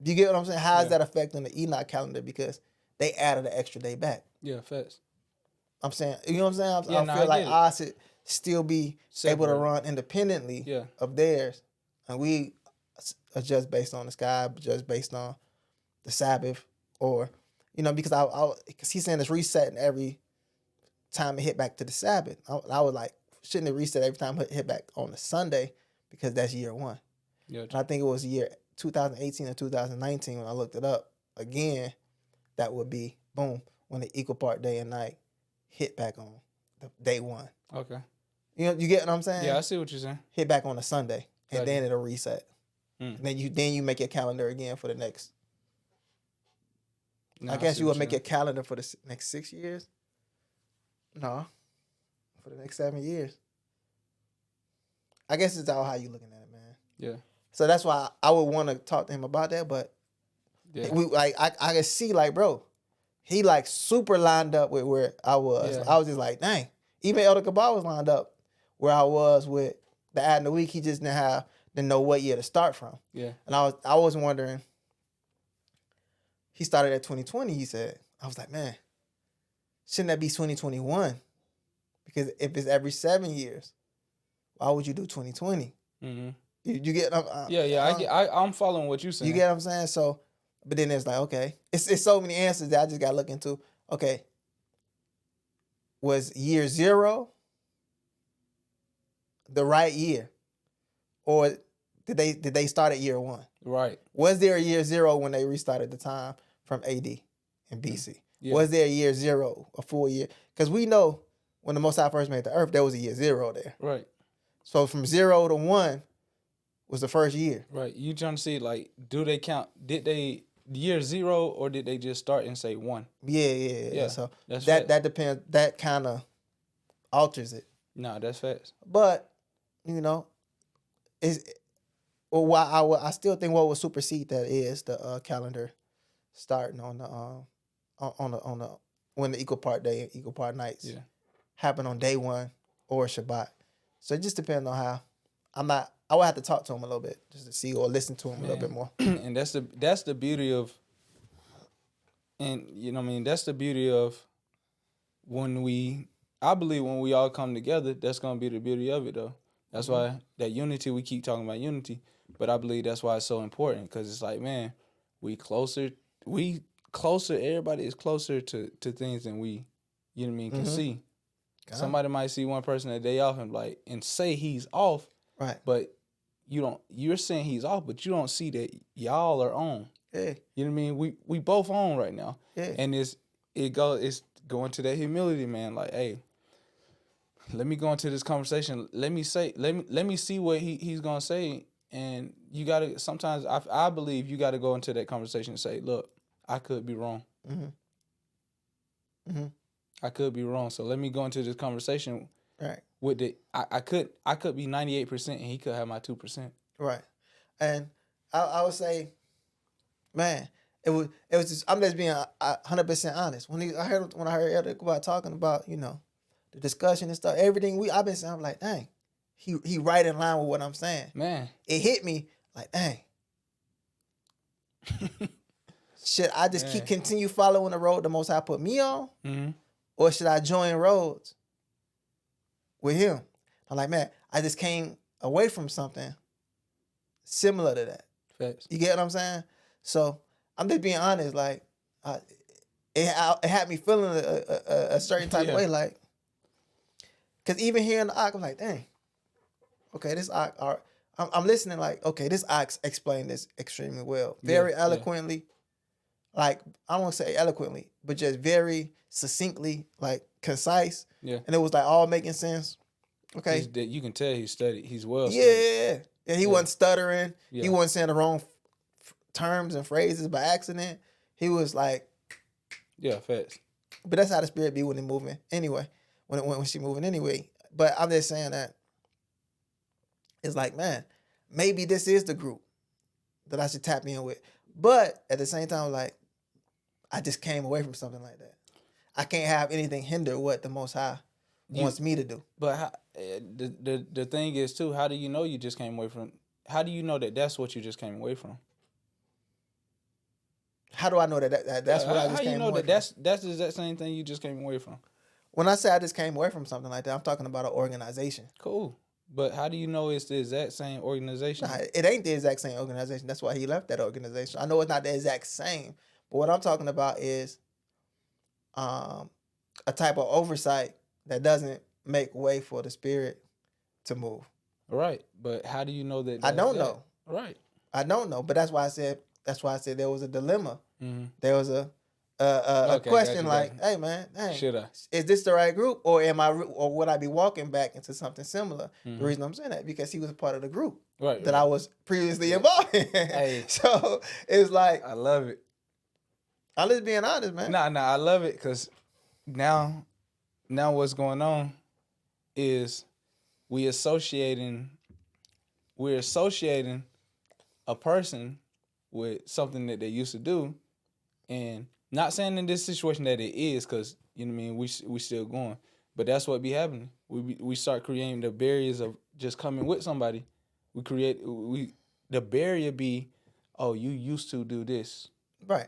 Do you get what I'm saying? How is that affecting the Enoch calendar? Because they added an extra day back. Yeah, facts. I'm saying, you know what I'm saying? I feel like ours should still be able to run independently of theirs. And we adjust based on the sky, just based on the Sabbath, or, because he's saying it's resetting every time it hit back to the Sabbath. I was like, shouldn't it reset every time it hit back on the Sunday? Because that's year one. Gotcha. And I think it was year 2018 or 2019 when I looked it up. Again, that would be, boom, when the equal part day and night hit back on the day one. Okay. You get what I'm saying? Yeah, I see what you're saying. Hit back on a Sunday, and Gotcha. then it'll reset. And then you make your calendar again for the next. I guess you would make your calendar for the next 6 years. No, for the next 7 years. I guess it's all how you looking at it, man. Yeah. So that's why I would want to talk to him about that, but I can see, like, bro, he like super lined up with where I was. Yeah. I was just like, dang. Even Elder Cabal was lined up where I was with the adding the week. He just didn't know what year to start from. Yeah. And I was wondering. He started at 2020. He said, I was like, man, shouldn't that be 2021? Because if it's every 7 years, why would you do 2020? Mm-hmm. You get? I'm following what you're saying. You get what I'm saying? So, but then it's like, okay, it's so many answers that I just got to look into. Okay, was year 0 the right year, or did they start at year 1? Right. Was there a year 0 when they restarted the time from AD and BC? Yeah. Was there a year 0, a full year? Because we know when the Most High first made the earth, there was a year 0 there. Right. So from 0 to 1 was the first year. Right. You trying to see, like, do they count? Did they year 0 or did they just start and say 1? Yeah. So that depends. That kind of alters it. No, that's facts. But I still think what would supersede that is the calendar starting on the when the equal part day and equal part nights happen on day 1 or Shabbat. So it just depends on how. I would have to talk to him a little bit just to see or listen to him a little bit more. And that's the beauty of, and that's the beauty of I believe when we all come together, that's gonna be the beauty of it though. That's why that unity, we keep talking about unity, but I believe that's why it's so important, because it's like, man, we closer, everybody is closer to things than we, can see. Somebody might see one person a day off and say he's off, right? But you're saying he's off, but you don't see that y'all are on. Yeah. You know what I mean? We both on right now. Yeah. And it's going to that humility, man. Like, hey, let me go into this conversation. Let me see what he's gonna say. And you gotta sometimes I believe you gotta go into that conversation and say, look, I could be wrong. Mm-hmm. Mm-hmm. I could be wrong. So let me go into this conversation Right. with the I could be 98% and he could have my 2%. Right. And I would say, man, it was just, I'm just being 100% honest. When I heard Elder about talking about, you know, the discussion and stuff, everything I've been saying, I'm like, dang, he right in line with what I'm saying. Man. It hit me like, dang. Should I just continue following the road the Most High put me on? Mm-hmm. Or should I join roads with him? I'm like, man, I just came away from something similar to that. Facts. You get what I'm saying? So I'm just being honest. Like, it had me feeling a certain type of way. Like, because even hearing the ox, I'm like, dang. Okay, this ox, I'm listening. Like, okay, this ox explained this extremely well, very eloquently. Like, I don't want to say eloquently, but just very succinctly, like concise. Yeah. And it was like all making sense. Okay. You can tell he's studied. He's well studied. Yeah. And he wasn't stuttering. Yeah. He wasn't saying the wrong terms and phrases by accident. He was like. Yeah, facts. But that's how the spirit be when they moving anyway. When she moving anyway. But I'm just saying that it's like, man, maybe this is the group that I should tap in with. But at the same time, like, I just came away from something like that. I can't have anything hinder what the Most High wants me to do. But the thing is too, how do you know you just came away from? How do you know that that's what you just came away from? How do I know that that's what I just came away from? How you know that that's the exact same thing you just came away from? When I say I just came away from something like that, I'm talking about an organization. Cool. But how do you know it's the exact same organization? Nah, it ain't the exact same organization. That's why he left that organization. I know it's not the exact same, but what I'm talking about is a type of oversight that doesn't make way for the spirit to move. Right. But how do you know that? I don't know. Right. I don't know. But that's why I said there was a dilemma. Mm-hmm. There was a question like, hey man, dang, should I? Is this the right group, or would I be walking back into something similar? Mm-hmm. The reason I'm saying that because he was a part of the group that I was previously involved in. Hey. So it's like, I love it. I'm just being honest, man. Nah, I love it because now what's going on is we're associating a person with something that they used to do, and not saying in this situation that it is, because you know what I mean, we still going, but that's what be happening. We start creating the barriers of just coming with somebody. The barrier be, oh, you used to do this, right?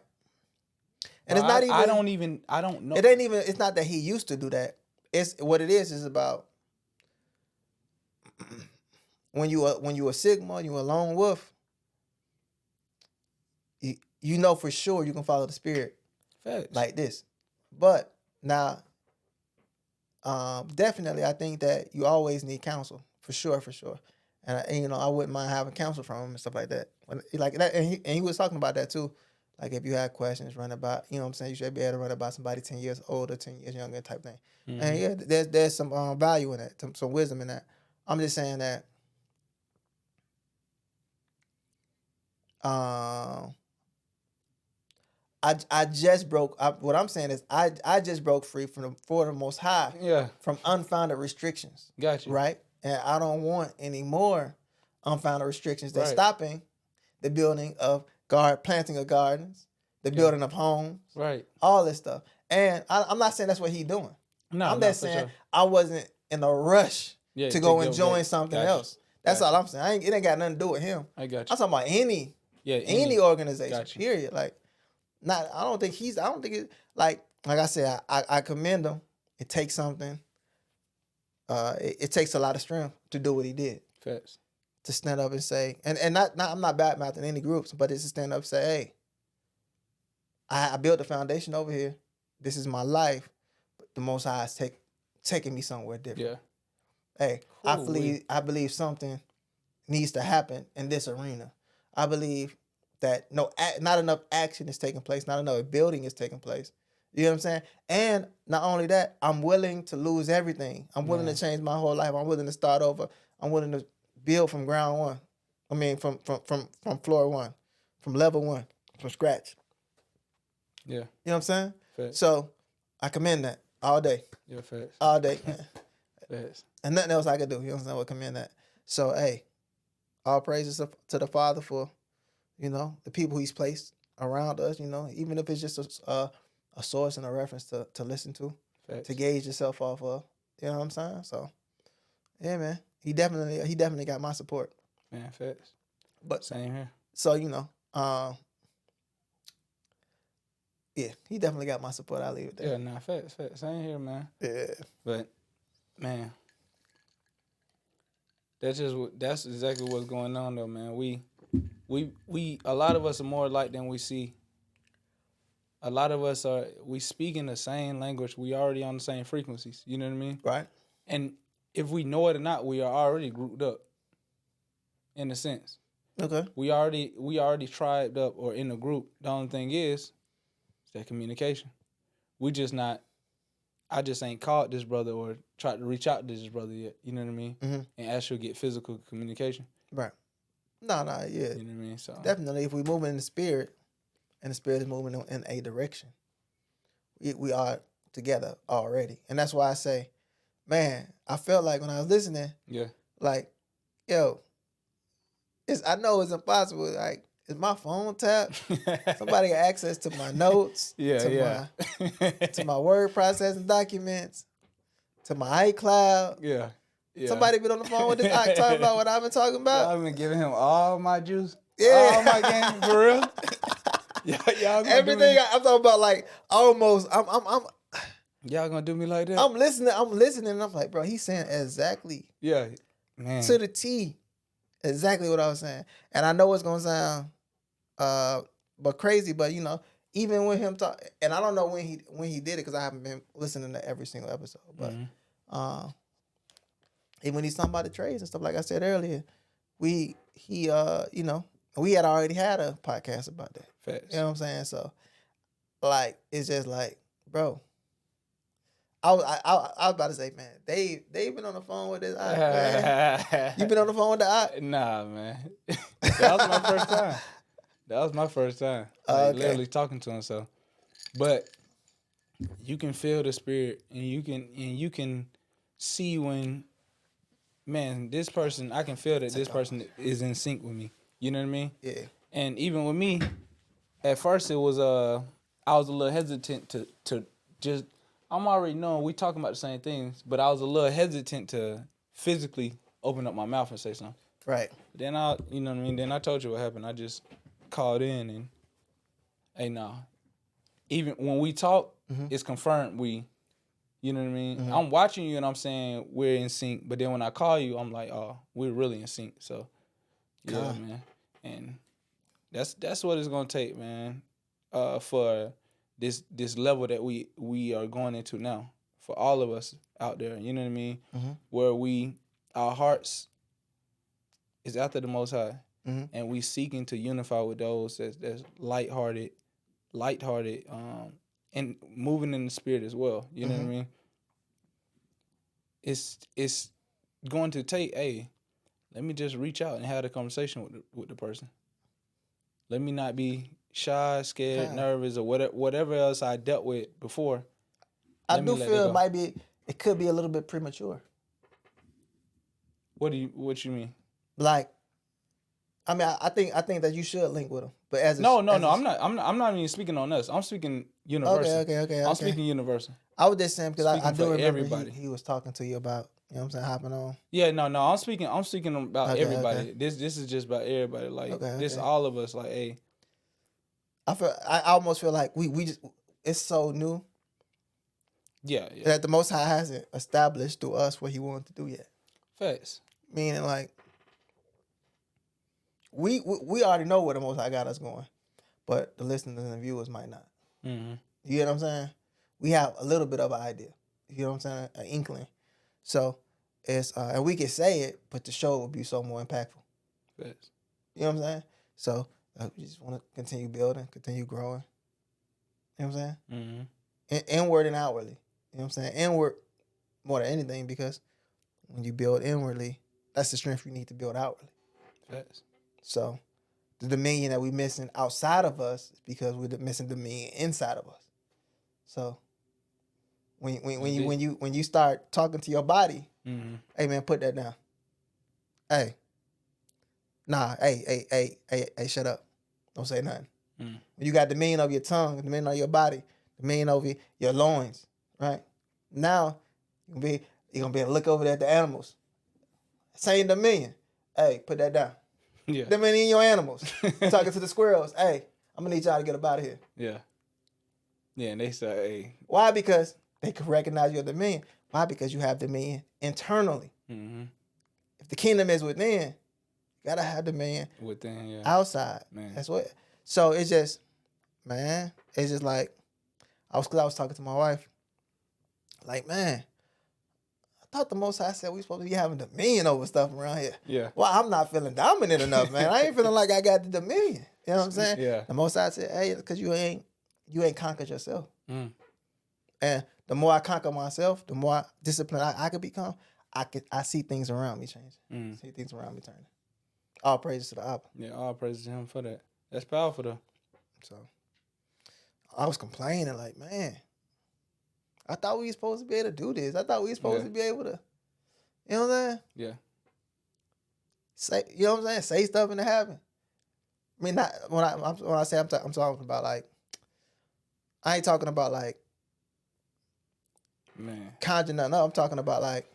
And well, it's not even. I don't know. It ain't even. It's not that he used to do that. It's what it is about. When you a Sigma, you a lone wolf. You know for sure you can follow the spirit. Facts. Like this. But now, definitely, I think that you always need counsel for sure. And you know, I wouldn't mind having counsel from him and stuff like that. Like that, and he was talking about that too. Like if you had questions, run about, you know what I'm saying, you should be able to run about somebody 10 years older, 10 years younger type thing. Mm-hmm. And yeah, there's some value in that, some wisdom in that. I'm just saying that. I just broke. What I'm saying is, I just broke free for the Most High. Yeah. From unfounded restrictions. Got you. Right, and I don't want any more unfounded restrictions that's stopping the building of planting of gardens, the building of homes, right, all this stuff. And I'm not saying that's what he's doing. No, I'm just saying I wasn't in a rush to go and join something else. That's all I'm saying. It ain't got nothing to do with him. I got you. I'm talking about any organization. Period. Like. I don't think it, like I said, I commend him. It takes something. It takes a lot of strength to do what he did. Facts. To stand up and say, and I'm not bad mouthing any groups, but it's to stand up and say, hey, I built a foundation over here. This is my life. But the Most High is taking me somewhere different. Yeah. Hey, cool. I believe something needs to happen in this arena. I believe that not enough action is taking place, not enough building is taking place. You know what I'm saying? And not only that, I'm willing to lose everything. I'm willing to change my whole life. I'm willing to start over. I'm willing to build from ground one. I mean, from floor one, from level one, from scratch. Yeah. You know what I'm saying? Facts. So I commend that all day. Yeah, facts. All day, man. Facts. And nothing else I could do. You know what I'm saying? I would commend that. So, hey, all praises to the Father for, you know, the people He's placed around us, you know, even if it's just a source and a reference to listen to, Facts. to gauge yourself off of. You know what I'm saying? So, yeah, man. He definitely got my support. Man, facts. But same here. So, you know, yeah, he definitely got my support. I'll leave it there. Yeah, nah, facts. Same here, man. Yeah. But, man, that's exactly what's going on, though, man. We a lot of us are more alike than we see. A lot of us we speaking the same language. We already on the same frequencies. You know what I mean? Right. And if we know it or not, we are already grouped up. In a sense. Okay. We already tribed up or in a group. The only thing is that communication. We just not. I just ain't called this brother or tried to reach out to this brother yet. You know what I mean? Mm-hmm. And actually get physical communication. Right. No, yeah. You know what I mean? So definitely, if we move in the spirit, and the spirit is moving in a direction, we are together already, and that's why I say, man, I felt like when I was listening, like, yo, I know it's impossible. Like, is my phone tapped? Somebody got access to my notes, to my word processing documents, to my iCloud. Yeah. Somebody been on the phone with this talking about what I've been talking about. I've been giving him all my juice. Yeah. All my game, for real. Y'all everything I'm talking about, like almost. I'm. Y'all gonna do me like that? I'm listening, and I'm like, bro, he's saying exactly. Yeah, man. To the T, exactly what I was saying, and I know it's gonna sound, but crazy, but you know, even with him talk, and I don't know when he did it because I haven't been listening to every single episode, but and when he's talking about the trades and stuff, like I said earlier, you know, we had already had a podcast about that. Facts. You know what I'm saying? So, like, it's just like, bro. I was about to say, man, they been on the phone with this. Man. You been on the phone with the eye? Nah, man. That was my first time. Like, literally talking to him. So, but you can feel the spirit, and you can see when, man, this person. I can feel that this person is in sync with me. You know what I mean? Yeah. And even with me, at first it was I was a little hesitant to just. I'm already knowing we talking about the same things, but I was a little hesitant to physically open up my mouth and say something. Right. Then you know what I mean? Then I told you what happened. I just called in and, hey, no. Even when we talk, it's confirmed you know what I mean? Mm-hmm. I'm watching you and I'm saying we're in sync, but then when I call you, I'm like, oh, we're really in sync. So, yeah, man. And that's what it's gonna take, man, for this level that we are going into now, for all of us out there, you know what I mean? Mm-hmm. Where our hearts is after the Most High, and we seeking to unify with those that's lighthearted, and moving in the spirit as well. You know what I mean? It's going to take, hey, let me just reach out and have a conversation with the person. Let me not be shy, scared, nervous, or whatever else I dealt with before. I do feel it could be a little bit premature. What you mean? Like, I mean, I think that you should link with him, but I'm not even speaking on us. I'm speaking universal. Okay. I'm speaking universal. I was just saying because I do remember everybody. He was talking to you about, you know what I'm saying, hopping on. Yeah, no, I'm speaking about everybody. Okay. This is just about everybody. Like this, all of us. Like, hey, I almost feel like we just, it's so new. Yeah. That the Most High hasn't established through us what He wanted to do yet. Facts. Meaning, like, we already know where the Most High got us going, but the listeners and the viewers might not. Mm-hmm. You get what I'm saying? We have a little bit of an idea. You know what I'm saying? An inkling. So it's and we can say it, but the show will be so more impactful. Facts. You know what I'm saying? So We just want to continue building, continue growing. You know what I'm saying? Mm-hmm. Inward and outwardly. You know what I'm saying? Inward more than anything, because when you build inwardly, that's the strength you need to build outwardly. Yes. So the dominion that we're missing outside of us is because we're missing dominion inside of us. So when you start talking to your body, mm-hmm. hey man, put that down. Hey, nah, hey, shut up. Don't say nothing. Mm. When you got dominion over your tongue, dominion over your body, dominion over your loins, right? Now you're gonna be able to look over there at the animals. Same dominion. Hey, put that down. Yeah. Dominion your animals. Talking to the squirrels. Hey, I'm gonna need y'all to get up out of here. Yeah. Yeah, and they say, hey. Why? Because they can recognize your dominion. Why? Because you have dominion internally. Mm-hmm. If the kingdom is within, you gotta have dominion within, yeah. outside. Man. That's what. So it's just, man, it's just like, I was talking to my wife. Like, man, I thought the Most High said we supposed to be having dominion over stuff around here. Yeah. Well, I'm not feeling dominant enough, man. I ain't feeling like I got the dominion. You know what I'm saying? Yeah. The Most High said, hey, because you ain't conquered yourself. Mm. And the more I conquer myself, the more disciplined I can become, I see things around me change. See things around me turning. All praises to the Abba. Yeah, all praises to him for that. That's powerful though. So I was complaining like, man, I thought we were supposed to be able to do this. I thought we were supposed to be able to, you know what I'm saying? Yeah. Say, you know what I'm saying? Say stuff and it happen. I mean, not when I say I'm talking about like, I ain't talking about like, man, conjuring nothing up. I'm talking about like,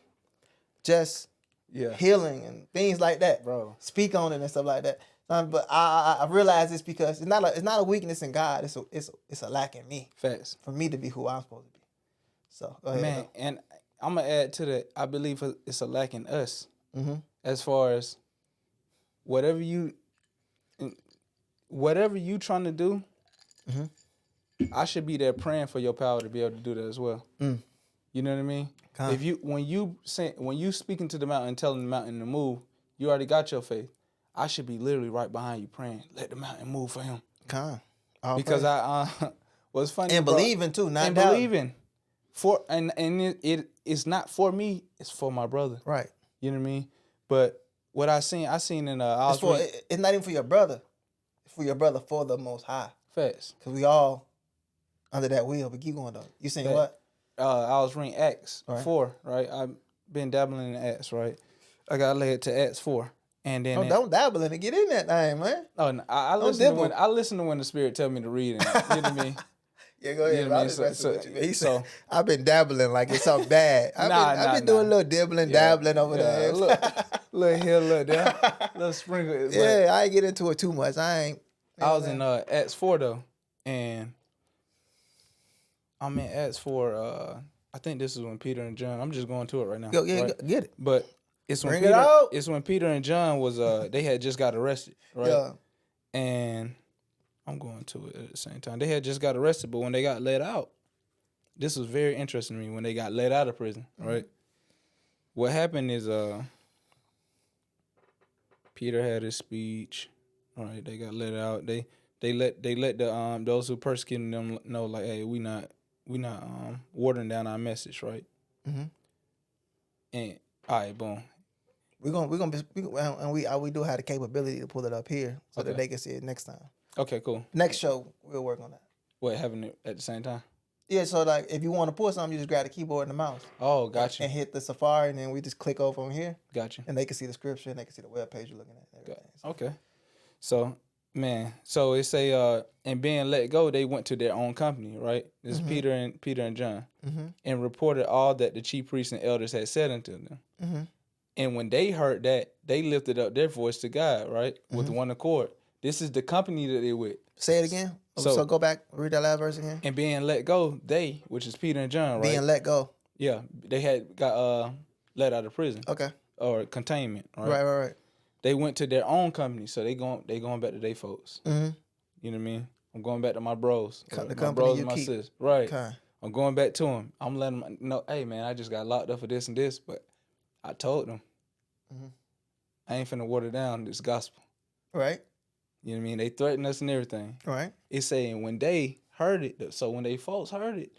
just healing and things like that, bro. Speak on it and stuff like that. But I realize it's because it's not a weakness in God. It's a lack in me. Facts. For me to be who I'm supposed to be. So go ahead. Man, and I'm gonna add to that. I believe it's a lack in us. Mm-hmm. As far as whatever you trying to do, mm-hmm. I should be there praying for your power to be able to do that as well. Mm. You know what I mean? If when you speaking to the mountain and telling the mountain to move, you already got your faith. I should be literally right behind you praying. Let the mountain move for him. Because what's funny and believing too, not and doubting. Believing for and it's not for me. It's for my brother. Right. You know what I mean? But what I seen in it's not even for your brother. It's for your brother for the Most High. Facts. Because we all under that wheel. But keep going though. You saying what? I was reading Acts 4, right? I've been dabbling in Acts, right? I got led to Acts 4. And then don't dabble in it. Get in that thing, man. Oh, no, I listen to when the Spirit tell me to read it. You know what I mean? Yeah, go ahead. You know I mean? He said, I've been dabbling like it's something bad. I've been doing a little dabbling over there. Little here, little there. Little sprinkle. Yeah, I ain't get into it too much. I was in Acts 4 though. And I'm in Acts 4. I think this is when Peter and John. I'm just going to it right now. Right? Get it. But it's when Peter and John was they had just got arrested, right? Yeah. And I'm going to it at the same time. They had just got arrested, but when they got let out, this was very interesting to me. When they got let out of prison, right? What happened is Peter had his speech. All right, they got let out. They let the those who persecuted them know like, hey, we not watering down our message, right? Mm-hmm. And all right, boom. We do have the capability to pull it up here so that they can see it next time. Okay, cool. Next show we'll work on that. What, having it at the same time? Yeah, so like if you want to pull something, you just grab the keyboard and the mouse. Oh, gotcha. And hit the Safari, and then we just click over on here. Gotcha. And they can see the scripture, and they can see the web page you're looking at. And everything. Okay. So, man, so it say and being let go, they went to their own company, right? This is Peter and John, and reported all that the chief priests and elders had said unto them. Mm-hmm. And when they heard that, they lifted up their voice to God, right, with one accord. This is the company that they with. Say it again. So go back, read that last verse again. And being let go, they, which is Peter and John, right? Being let go. Yeah, they had got let out of prison. Okay. Or containment, right? Right. They went to their own company, so they going back to their folks. Mm-hmm. You know what I mean? I'm going back to my bros. My bros and my sis. Right. Okay. I'm going back to them. I'm letting them know, hey, man, I just got locked up for this and this, but I told them, I ain't finna water down this gospel. Right. You know what I mean? They threatened us and everything. Right. It's saying when they heard it, so when they folks heard it,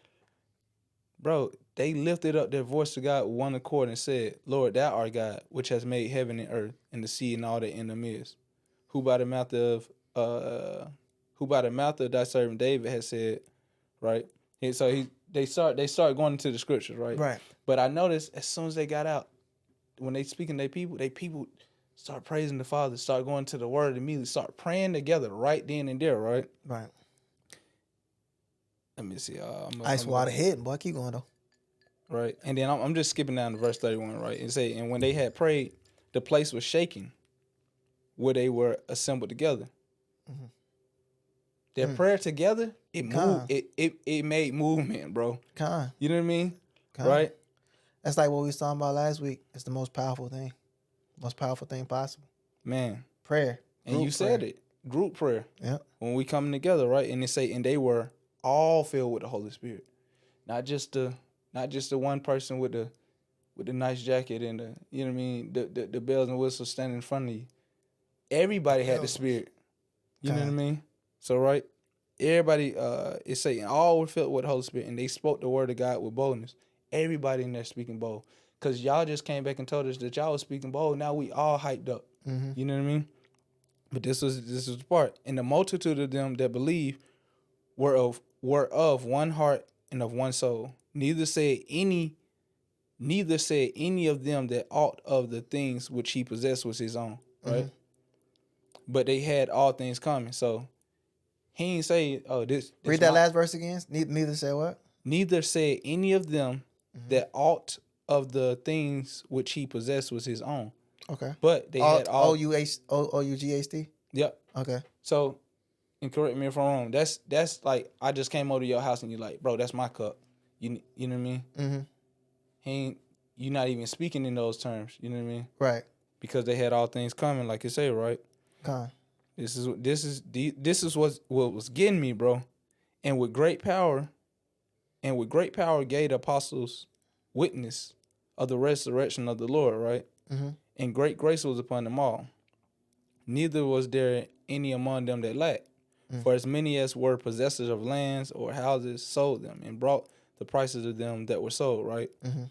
bro, they lifted up their voice to God with one accord and said, Lord, thou art God, which has made heaven and earth and the sea and all that in them is. Who by the mouth of thy servant David has said, right? And so they start going into the scriptures, right? Right. But I noticed as soon as they got out, when they speaking to they people start praising the Father, start going to the Word immediately, start praying together right then and there, right? Right. Let me see. Ice water hitting, boy. Keep going though. Right, and then I'm just skipping down to verse 31, right? And say, and when they had prayed, the place was shaking, where they were assembled together. Mm-hmm. Their prayer together, it moved. It made movement, bro. You know what I mean? Right. That's like what we was talking about last week. It's the most powerful thing possible. Man, prayer. And you said it, group prayer. Yeah. When we coming together, right? And they say, and they were all filled with the Holy Spirit, not just the one person with the nice jacket and the, you know what I mean, the bells and whistles standing in front of you. Everybody had the Spirit. You know what I mean? So right, everybody is saying all were filled with the Holy Spirit, and they spoke the word of God with boldness. Everybody in there speaking bold, cause y'all just came back and told us that y'all was speaking bold. Now we all hyped up. Mm-hmm. You know what I mean? But this was the part, and the multitude of them that believed were of one heart and of one soul. Neither said any of them that aught of the things which he possessed was his own, right? Mm-hmm. But they had all things common. So he ain't say, oh, this read that last verse again. Neither said what? Neither said any of them that aught of the things which he possessed was his own. Okay. But they had all OUGHT? Yep. Okay. So, and correct me if I'm wrong, that's like I just came over to your house and you're like, bro, that's my cup. You know what I mean? Mm-hmm. You're not even speaking in those terms. You know what I mean? Right. Because they had all things coming, like you say, right? This is what was getting me, bro. And with great power gave the apostles witness of the resurrection of the Lord, right? Mm-hmm. And great grace was upon them all. Neither was there any among them that lacked. For as many as were possessors of lands or houses sold them and brought the prices of them that were sold, right? Mm-hmm.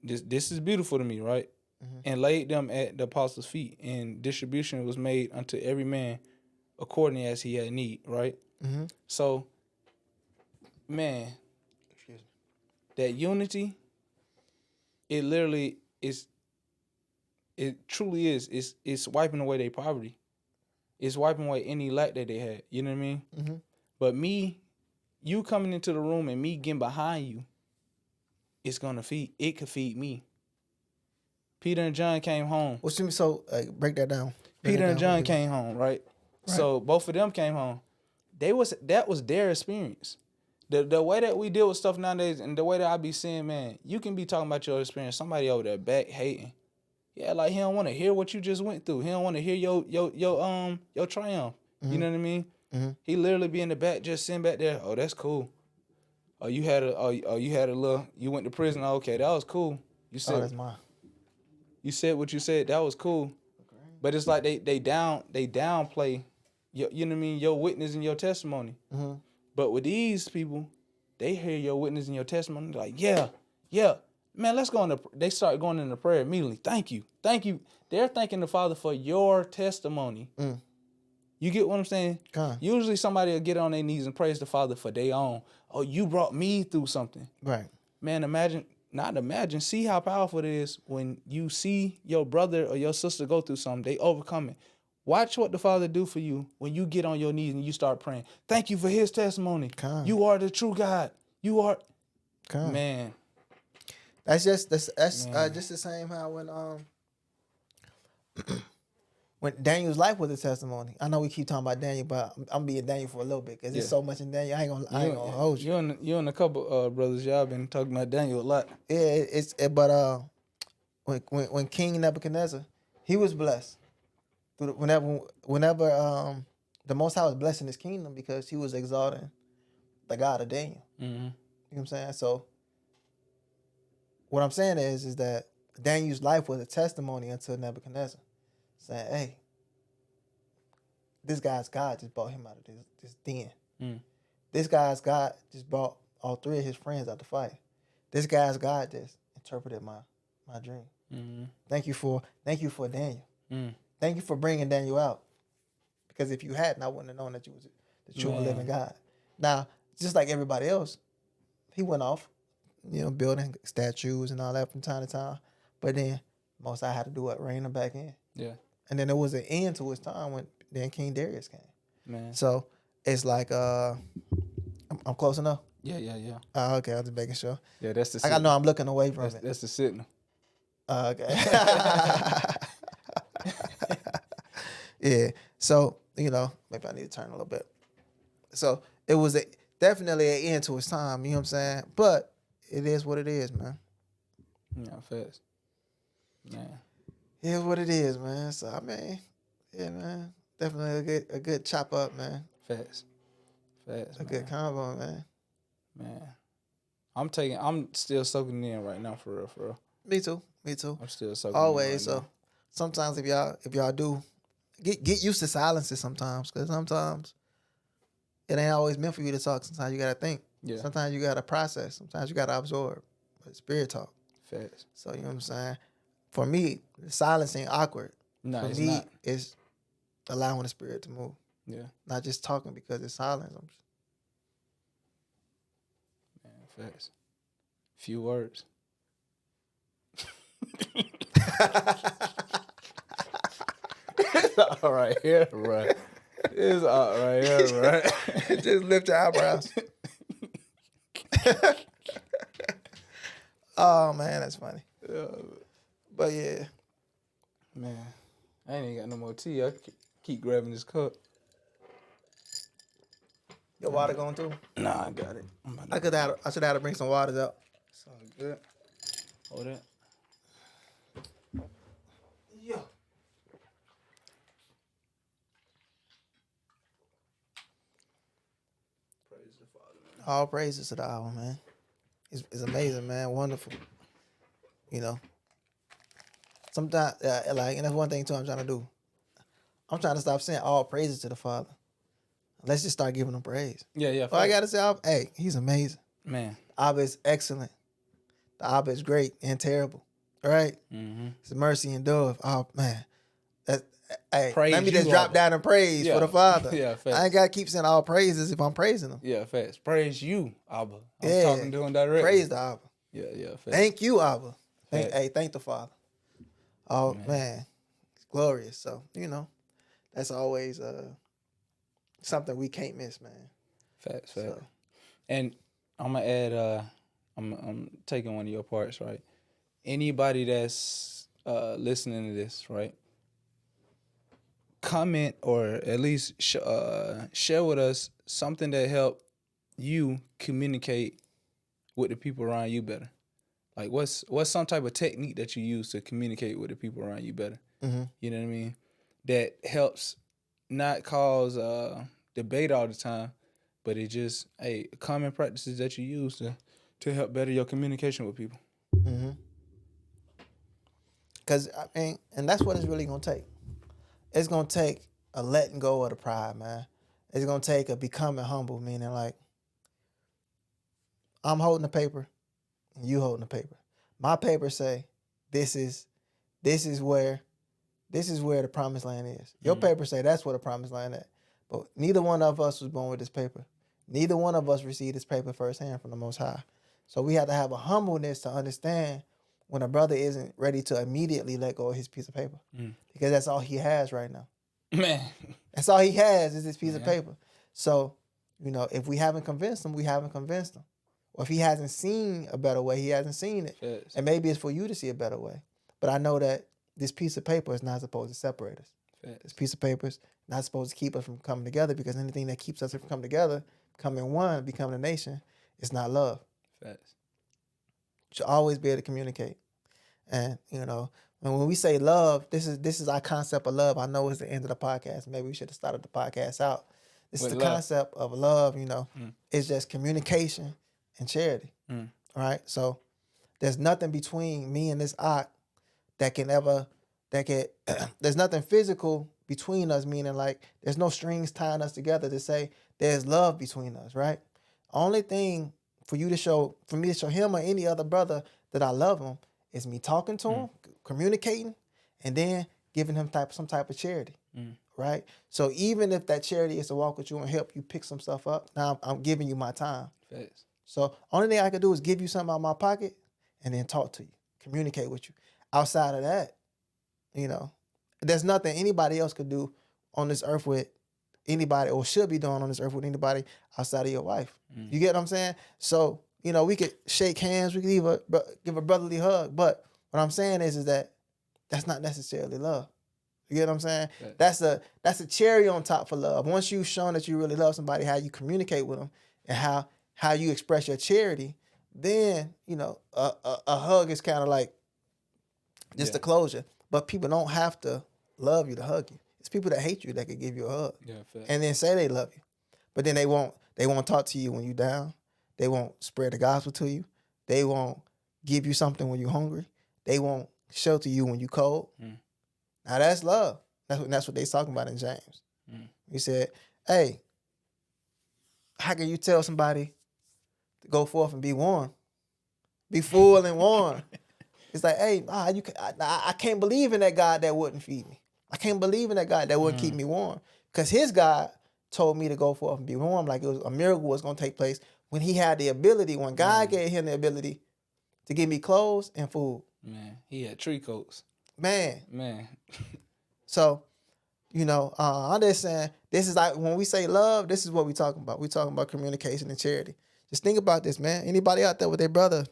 This is beautiful to me, right? Mm-hmm. And laid them at the apostles' feet, and distribution was made unto every man according as he had need, right? Mm-hmm. So, man, that unity, it literally is, it truly is, it's wiping away their poverty. It's wiping away any lack that they had. You know what I mean? Mm-hmm. But you coming into the room and me getting behind you, it could feed me. Peter and John came home. Break that down. Peter and John came home, right? So both of them came home. That was their experience. The way that we deal with stuff nowadays, and the way that I be seeing, man, you can be talking about your experience. Somebody over there back hating. Yeah, like he don't want to hear what you just went through. He don't want to hear your triumph. Mm-hmm. You know what I mean? Mm-hmm. He literally be in the back, just sitting back there. Oh, that's cool. Oh, you had a little. You went to prison. Okay, that was cool. You said, that's mine. You said what you said. That was cool. Okay. But it's like they downplay, you know what I mean, your witness and your testimony. Mm-hmm. But with these people, they hear your witness and your testimony. They're like, yeah, man, let's go into. They start going into prayer immediately. Thank you. They're thanking the Father for your testimony. Mm. You get what I'm saying? Usually somebody will get on their knees and praise the Father for their own. Oh, you brought me through something. Right. Man, see how powerful it is when you see your brother or your sister go through something, they overcome it. Watch what the Father do for you when you get on your knees and you start praying. Thank you for his testimony. You are the true God. You are. Man. That's just the same how when Daniel's life was a testimony. I know we keep talking about Daniel, but I'm being Daniel for a little bit because there's so much in Daniel. I ain't gonna hold you. You and a couple brothers, y'all been talking about Daniel a lot. Yeah, but when King Nebuchadnezzar, he was blessed. Whenever the Most High was blessing his kingdom because he was exalting the God of Daniel. Mm-hmm. You know what I'm saying? So what I'm saying is that Daniel's life was a testimony unto Nebuchadnezzar, saying, hey, this guy's God just brought him out of this den. Mm. This guy's God just brought all 3 of his friends out to fight. This guy's God just interpreted my dream. Mm-hmm. Thank you for Daniel. Mm. Thank you for bringing Daniel out. Because if you hadn't, I wouldn't have known that you was the true and living God. Now, just like everybody else, he went off, building statues and all that from time to time. But then Most I had to do what? Rein him back in. Yeah. And then there was an end to his time when then King Darius came. Man. So it's like I'm close enough. Yeah. Okay, I was just making sure. Yeah, that's the I signal. know I'm looking away from it. That's the signal. Okay. Yeah. So, maybe I need to turn a little bit. So it was definitely an end to his time, you know what I'm saying? But it is what it is, man. Yeah, fast. Man. It is what it is, man. So I mean, yeah, man. Definitely a good chop up, man. Fast. A good combo, man. Man. I'm still soaking it in right now, for real. Me too. I'm still soaking Always. it in right So now. sometimes if y'all do get used to silences sometimes, because sometimes it ain't always meant for you to talk. Sometimes you gotta think. Yeah. Sometimes you gotta process. Sometimes you gotta absorb. But spirit talk. Fast. So you know what I'm saying? For me, the silence ain't awkward. No, For it's me, not. it's allowing the spirit to move. Yeah. Not just talking because it's silence. Man, fast. Few words. It's all right here, right? It's all right here, right? Just lift your eyebrows. Oh man, that's funny. But yeah, Man, I ain't even got no more tea. I keep grabbing this cup. your water going too? Nah, I got it. I should have to bring some waters out. It's all good. Hold that. Yeah. Praise the Father, man. All praises to the hour, man. It's amazing, man. Wonderful. Sometimes, and that's one thing too I'm trying to do. I'm trying to stop saying all praises to the Father. Let's just start giving him praise. Yeah. All I gotta say, hey, he's amazing. Man. Abba is excellent. The Abba is great and terrible. All right? Mm-hmm. His mercy endureth. Oh man. Hey, Praise let me just you, drop Abba. down and praise for the Father. Yeah, facts. I ain't gotta keep saying all praises if I'm praising him. Yeah, fast. Praise you, Abba. I'm Yeah. talking to him directly. Praise the Abba. Yeah, fast. Thank you, Abba. Facts. Thank the Father. Oh man. It's glorious. So, that's always something we can't miss, man. Facts. So. And I'm gonna add. I'm taking one of your parts, right? Anybody that's listening to this, right? Comment or at least share with us something that helped you communicate with the people around you better. Like what's some type of technique that you use to communicate with the people around you better? Mm-hmm. You know what I mean? That helps not cause debate all the time, but it just common practices that you use to help better your communication with people. Mm-hmm. Because and that's what it's really gonna take. It's gonna take a letting go of the pride, man. It's gonna take a becoming humble, meaning like I'm holding the paper, and you holding the paper. My paper say this is where the promised land is. Your paper say that's where the promised land is. But neither one of us was born with this paper. Neither one of us received this paper firsthand from the Most High. So we have to have a humbleness to understand when a brother isn't ready to immediately let go of his piece of paper. Because that's all he has right now. Man. That's all he has is this piece of paper. So, if we haven't convinced him, we haven't convinced him. Or if he hasn't seen a better way, he hasn't seen it. Yes. And maybe it's for you to see a better way. But I know that this piece of paper is not supposed to separate us. Yes. This piece of paper is not supposed to keep us from coming together, because anything that keeps us from coming together, becoming one, becoming a nation, is not love. Facts. You should always be able to communicate. And, when we say love, this is our concept of love. I know it's the end of the podcast. Maybe we should have started the podcast out. This is the concept of love, It's just communication and charity. All right? So there's nothing between me and this Ak there's nothing physical between us, meaning like there's no strings tying us together to say there's love between us, right? Only thing for me to show him or any other brother that I love him is me talking to him, communicating, and then giving him some type of charity, right? So even if that charity is to walk with you and help you pick some stuff up, now I'm giving you my time. Thanks. So only thing I can do is give you something out of my pocket and then talk to you, communicate with you. Outside of that, there's nothing anybody else could do on this earth with anybody, or should be doing on this earth with anybody outside of your wife. You get what I'm saying? So, we could shake hands, we could give a brotherly hug, but what I'm saying is that that's not necessarily love. You get what I'm saying? Right. That's a cherry on top for love. Once you've shown that you really love somebody, how you communicate with them and how you express your charity, then, a hug is kind of like just a closure. But people don't have to love you to hug you. It's people that hate you that could give you a hug. Yeah, and then say they love you. But then they won't talk to you when you're down. They won't spread the gospel to you. They won't give you something when you're hungry. They won't shelter you when you're cold. Now that's love. That's what they're talking about in James. He said, hey, how can you tell somebody to go forth and be warm? Be full and warm. It's like, hey, I can't believe in that God that wouldn't feed me. I can't believe in that God that wouldn't keep me warm. Because his God told me to go forth and be warm, like it was a miracle was going to take place when he had the ability, when God gave him the ability to give me clothes and food. Man, he had tree coats. Man. So, I'm just saying, this is like, when we say love, this is what we're talking about. We're talking about communication and charity. Just think about this, man. Anybody out there with their brother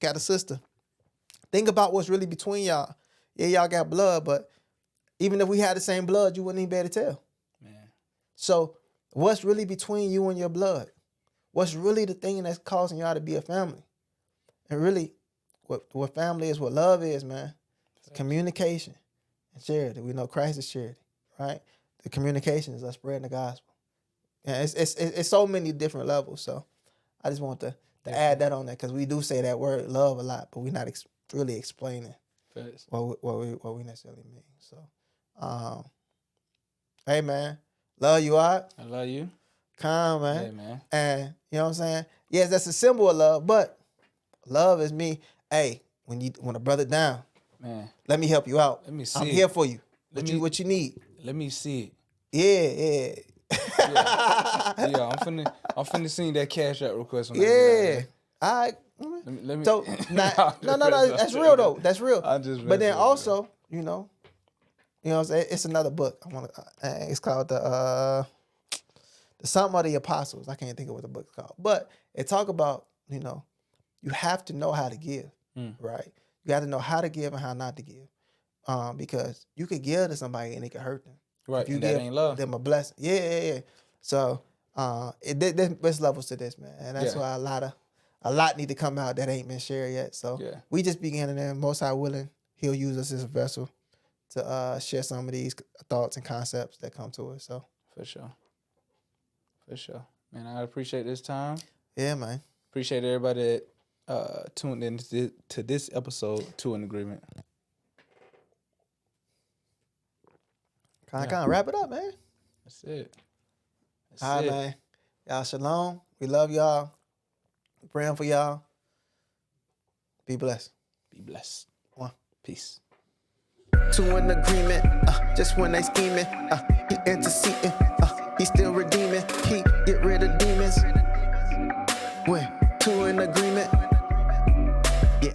got a sister, think about what's really between y'all. Yeah, y'all got blood, but even if we had the same blood, you wouldn't even be able to tell. Man. So what's really between you and your blood? What's really the thing that's causing y'all to be a family? And really, what family is, what love is, man, it's communication and charity. We know Christ is charity, right? The communication is us spreading the gospel. And it's so many different levels. So I just want to add that on there, because we do say that word love a lot, but we're not really explaining what we necessarily mean. So, hey, man, love you, out. I love you. Calm, man. Hey, man. And you know what I'm saying? Yes, that's a symbol of love, but love is me. Hey, when a brother down, man, let me help you out. Let me see. I'm here for you. What you need. Let me see it. Yeah. Yeah, I'm finna send that cash out request. When I let me. So no. That's real though. That's real. But then also, what I'm saying, it's another book. It's called the Something of the Apostles. I can't think of what the book's called, but it talk about you have to know how to give, right? You got to know how to give and how not to give, because you could give to somebody and it could hurt them. Right, if you and give that ain't love. Them a blessing. Yeah. So there's levels to this, man, and that's why a lot need to come out that ain't been shared yet. So we just beginning, and Most High willing, He'll use us as a vessel to share some of these thoughts and concepts that come to us. So for sure, man. I appreciate this time. Yeah, man. Appreciate everybody that tuned in to this episode. Two in Agreement. Kind of wrap it up, man. That's it. All right, man. Y'all shalom. We love y'all. We're praying for y'all. Be blessed. Be blessed. One. Peace. Two in agreement. Just when they scheming. He interceding. He still redeeming. He get rid of demons. When two in agreement.